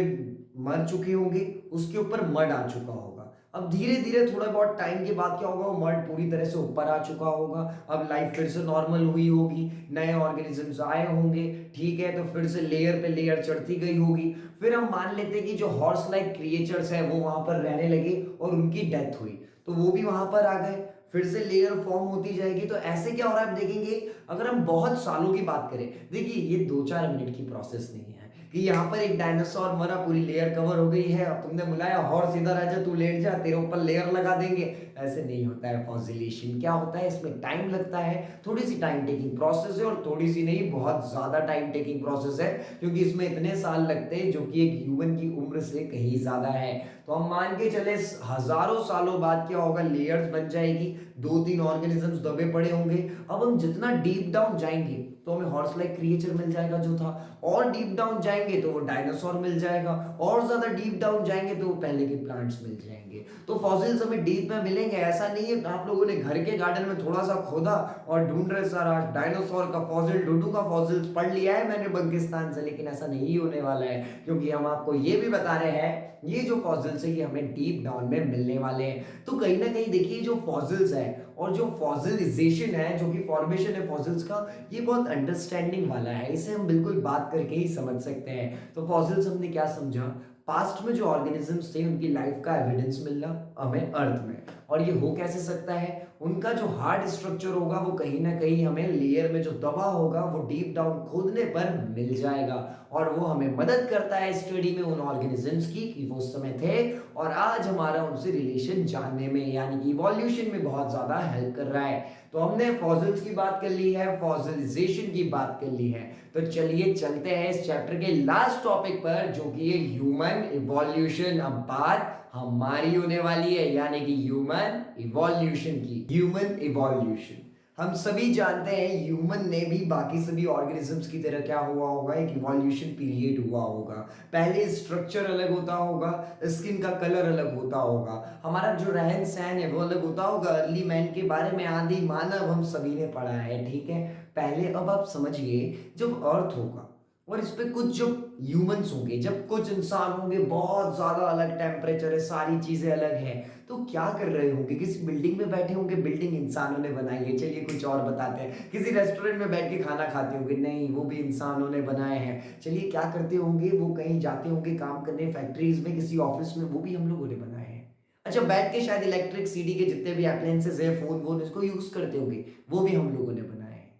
मर चुके होंगे, उसके ऊपर मड आ चुका होगा। अब धीरे धीरे थोड़ा बहुत टाइम के बाद क्या होगा, वो मड पूरी तरह से ऊपर आ चुका होगा, अब लाइफ फिर से नॉर्मल हुई होगी, नए ऑर्गेनिजम्स आए होंगे, ठीक है, तो फिर से लेयर पे लेयर चढ़ती गई होगी। फिर हम मान लेते हैं कि जो हॉर्स लाइक क्रिएचर्स है वो वहां पर रहने लगे और उनकी डेथ हुई, तो वो भी वहां पर आ गए, फिर से लेयर फॉर्म होती जाएगी। तो ऐसे क्या हो रहा है, आप देखेंगे अगर हम बहुत सालों की बात करें, देखिए ये 2-4 मिनट की प्रोसेस नहीं है कि यहाँ पर एक डायनासोर मरा, पूरी लेयर कवर हो गई है, अब तुमने बुलाया हॉर्स इधर आ जा, तू लेट जा, तेरे ऊपर लेयर लगा देंगे। ऐसे नहीं होता है फॉसिलेशन। क्या होता है, इसमें टाइम लगता है, थोड़ी सी टाइम टेकिंग प्रोसेस है, और थोड़ी सी नहीं, बहुत ज्यादा टाइम टेकिंग प्रोसेस है, क्योंकि इसमें इतने साल लगते हैं जो कि एक ह्यूमन की उम्र से कहीं ज्यादा है। तो हम मान के चले हजारों सालों बाद क्या होगा, लेयर्स बन जाएगी, 2-3 ऑर्गेनिजम्स दबे पड़े होंगे। अब हम जितना डीप डाउन जाएंगे तो हमें हॉर्स लाइक क्रिएचर मिल जाएगा जो था, और डीप डाउन जाएंगे तो वो डायनासोर मिल जाएगा, और ज्यादा डीप डाउन जाएंगे तो वो पहले के प्लांट्स मिल जाएंगे। तो फॉसिल्स हमें डीप में मिलेंगे, ऐसा नहीं है आप लोगों ने घर के गार्डन में थोड़ा सा खोदा और ढूंढ रहे सर आज डायनासोर का फॉसिल, डूडू का फॉसिल्स पढ़ लिया है मैंने बंकिस्तान से, लेकिन ऐसा नहीं होने वाला है, क्योंकि हम आपको ये भी बता रहे हैं ये जो फॉसिल्स है ये हमें डीप डाउन में मिलने वाले हैं। तो कहीं ना कहीं देखिए, जो फॉसिल्स है और जो फॉसिलाइजेशन है, जो कि फॉर्मेशन है फॉसिल्स का, ये बहुत अंडरस्टैंडिंग वाला है, इसे हम बिल्कुल बात करके ही समझ सकते हैं। तो फॉसिल्स हमने क्या समझा, पास्ट में जो ऑर्गेनिजम्स थे उनकी लाइफ का एविडेंस मिलना हमें अर्थ में, और ये हो कैसे सकता है, उनका जो हार्ड स्ट्रक्चर होगा वो कहीं ना कहीं हमें लेयर में जो दबा होगा वो डीप डाउन खोदने पर मिल जाएगा, और वो हमें मदद करता है स्टडी में उन ऑर्गेनिजम्स की कि वो उस समय थे और आज हमारा उनसे रिलेशन जानने में, यानी कि इवोल्यूशन में बहुत ज्यादा हेल्प कर रहा है। तो हमने फॉसिल्स की बात कर ली है, फॉसिलाइजेशन की बात कर ली है, तो चलिए चलते हैं इस चैप्टर के लास्ट टॉपिक पर, जो कि है ह्यूमन इवोल्यूशन। अब बात हमारी होने वाली है, यानी कि ह्यूमन इवोल्यूशन की। ह्यूमन इवोल्यूशन हम सभी जानते हैं, ह्यूमन ने भी बाकी सभी ऑर्गेनिजम्स की तरह क्या हुआ होगा, एक इवोल्यूशन पीरियड हुआ होगा। पहले स्ट्रक्चर अलग होता होगा, स्किन का कलर अलग होता होगा, हमारा जो रहन सहन है वो अलग होता होगा। अर्ली मैन के बारे में आदि मानव हम सभी ने पढ़ा है, ठीक है पहले। अब आप समझिए, जब अर्थ होगा और इस पे कुछ जो ह्यूमंस होंगे, जब कुछ इंसान होंगे, बहुत ज्यादा अलग टेम्परेचर है, सारी चीजें अलग है, तो क्या कर रहे होंगे, किसी बिल्डिंग में बैठे होंगे, बिल्डिंग इंसानों ने बनाई है, चलिए कुछ और बताते हैं, किसी रेस्टोरेंट में बैठ के खाना खाते होंगे, नहीं वो भी इंसानों ने बनाए हैं। चलिए क्या करते होंगे, वो कहीं जाते होंगे काम करने फैक्ट्रीज में, किसी ऑफिस में, वो भी हम लोगों ने बनाए हैं। अच्छा, बैठ के शायद इलेक्ट्रिक सिटी के जितने भी अप्लायंसेस है, फोन वोन, इसको यूज करते होंगे, वो भी हम लोगों ने बनाए हैं।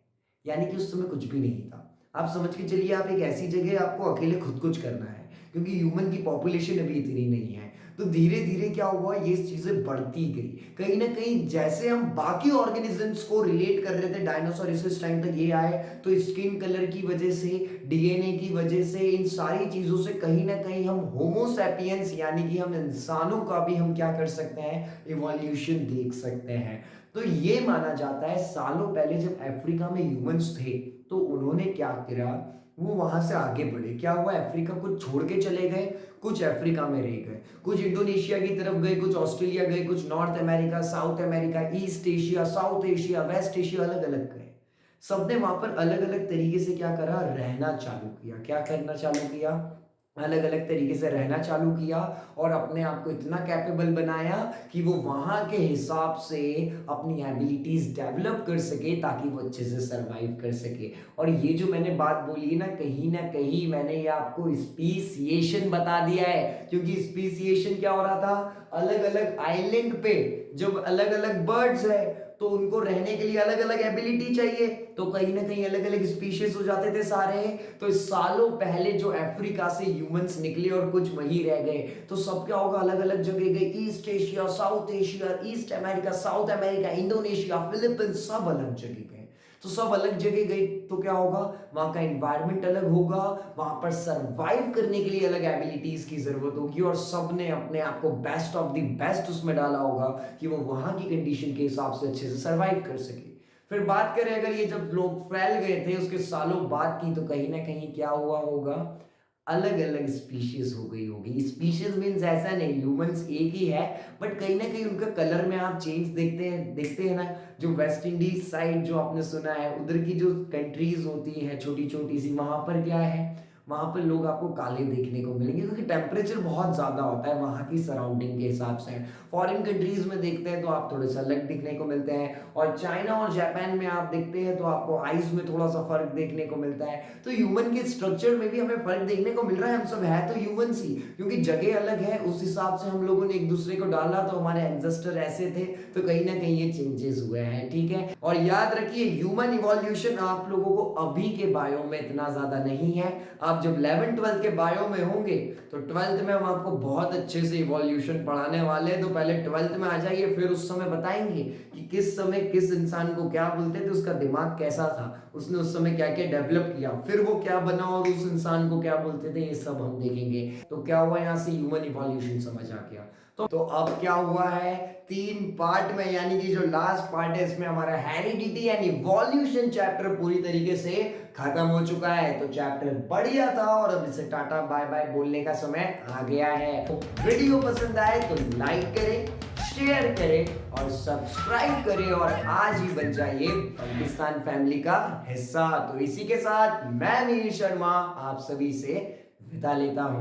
यानी कि उस समय कुछ भी नहीं था। आप समझ के चलिए, आप एक ऐसी जगह आपको अकेले खुद कुछ करना है, क्योंकि ह्यूमन की पॉपुलेशन अभी इतनी नहीं है। तो धीरे धीरे क्या हुआ, ये चीजें बढ़ती गई, कहीं ना कहीं जैसे हम बाकी ऑर्गेनिजम्स को रिलेट कर रहे थे डायनासोर इस टाइम तक ये आए, तो स्किन कलर की वजह से, डीएनए की वजह से, इन सारी चीजों से कहीं ना कहीं हम होमोसैपियंस यानी कि हम इंसानों का भी हम क्या कर सकते हैं, इवोल्यूशन देख सकते हैं। तो ये माना जाता है सालों पहले जब अफ्रीका में ह्यूमंस थे, तो उन्होंने क्या किया, वो वहां से आगे बढ़े। क्या हुआ, अफ्रीका कुछ छोड़ के चले गए, कुछ अफ्रीका में रह गए, कुछ इंडोनेशिया की तरफ गए, कुछ ऑस्ट्रेलिया गए, कुछ North America, South America, East Asia, South Asia, West Asia, अलग अलग गए। सबने वहां पर अलग अलग तरीके से क्या करा, रहना चालू किया। क्या करना चालू किया, अलग अलग तरीके से रहना चालू किया, और अपने आप को इतना कैपेबल बनाया कि वो वहां के हिसाब से अपनी एबिलिटीज डेवलप कर सके, ताकि वो अच्छे से सरवाइव कर सके। और ये जो मैंने बात बोली ना कहीं मैंने ये आपको स्पीसिएशन बता दिया है, क्योंकि स्पीसिएशन क्या हो रहा था, अलग अलग आइलैंड पे जब अलग अलग बर्ड्स है, तो उनको रहने के लिए अलग अलग एबिलिटी चाहिए, तो कहीं ना कहीं अलग अलग स्पीशीज हो जाते थे सारे। तो सालों पहले जो अफ्रीका से ह्यूमंस निकले और कुछ वहीं रह गए, तो सब क्या होगा, अलग अलग जगह गए, east Asia, South Asia, east America, South America, Indonesia, Philippines, सब अलग जगह गए। तो सब अलग जगह गए, तो क्या होगा, वहां का एनवायरनमेंट अलग होगा, वहां पर सरवाइव करने के लिए अलग एबिलिटीज की जरूरत होगी, और सबने अपने आप को बेस्ट ऑफ द बेस्ट उसमें डाला होगा कि वो वहां की कंडीशन के हिसाब से अच्छे से सरवाइव कर सके। फिर बात करें अगर ये जब लोग फैल गए थे उसके सालों बाद की, तो कहीं ना कहीं क्या हुआ होगा, अलग अलग स्पीशीज हो गई होगी। स्पीशीज मीन्स ऐसा नहीं ह्यूमंस एक ही है, बट कहीं ना कहीं उनका कलर में आप चेंज देखते हैं ना। जो वेस्ट इंडीज साइड जो आपने सुना है, उधर की जो कंट्रीज होती हैं छोटी छोटी सी, वहां पर क्या है, वहां पर लोग आपको काले देखने को मिलेंगे क्योंकि टेम्परेचर बहुत ज्यादा होता है वहां की सराउंडिंग के हिसाब से। फॉरेन कंट्रीज में देखते हैं तो आप थोड़े से अलग दिखने को मिलते हैं, और चाइना और जापान में आप देखते हैं तो आपको आईज में थोड़ा सा फर्क देखने को मिलता है। तो ह्यूमन के स्ट्रक्चर में भी हमें फर्क देखने को मिल रहा है। हम सब है तो ह्यूमंस ही, क्योंकि जगह अलग है उस हिसाब से हम लोगों ने एक दूसरे को डाला, तो हमारे एंसेस्टर ऐसे थे, तो कहीं ना कहीं ये चेंजेस हुए हैं, ठीक है। और याद रखिए ह्यूमन इवोल्यूशन आप लोगों को अभी के बायो में इतना ज्यादा नहीं है। आप जब 11 12 के बायो में होंगे तो 12th में हम आपको बहुत अच्छे से इवोल्यूशन पढ़ाने वाले हैं। तो पहले 12th में आ जाइए, फिर उस समय बताएंगे कि किस समय किस इंसान को क्या बोलते थे, उसका दिमाग कैसा था, उसने उस समय क्या क्या डेवलप किया, फिर वो क्या बना और उस इंसान को क्या बोलते थे, ये सब हम देखेंगे। तो क्या हुआ, यहाँ से ह्यूमन इवोल्यूशन समझ आ गया। तो अब क्या हुआ है, 3 पार्ट में, यानी कि जो लास्ट पार्ट है इसमें हमारा हेरिडिटी एंड इवोल्यूशन चैप्टर पूरी तरीके से खत्म हो चुका है। तो चैप्टर बढ़िया था और अब इसे टाटा बाय बाय बोलने का समय आ गया है। तो वीडियो पसंद आए तो लाइक करें, शेयर करें और सब्सक्राइब करें, और आज ही बन जाइए पाकिस्तान फैमिली का हिस्सा। तो इसी के साथ मैं मीर शर्मा आप सभी से विदा लेता हूं।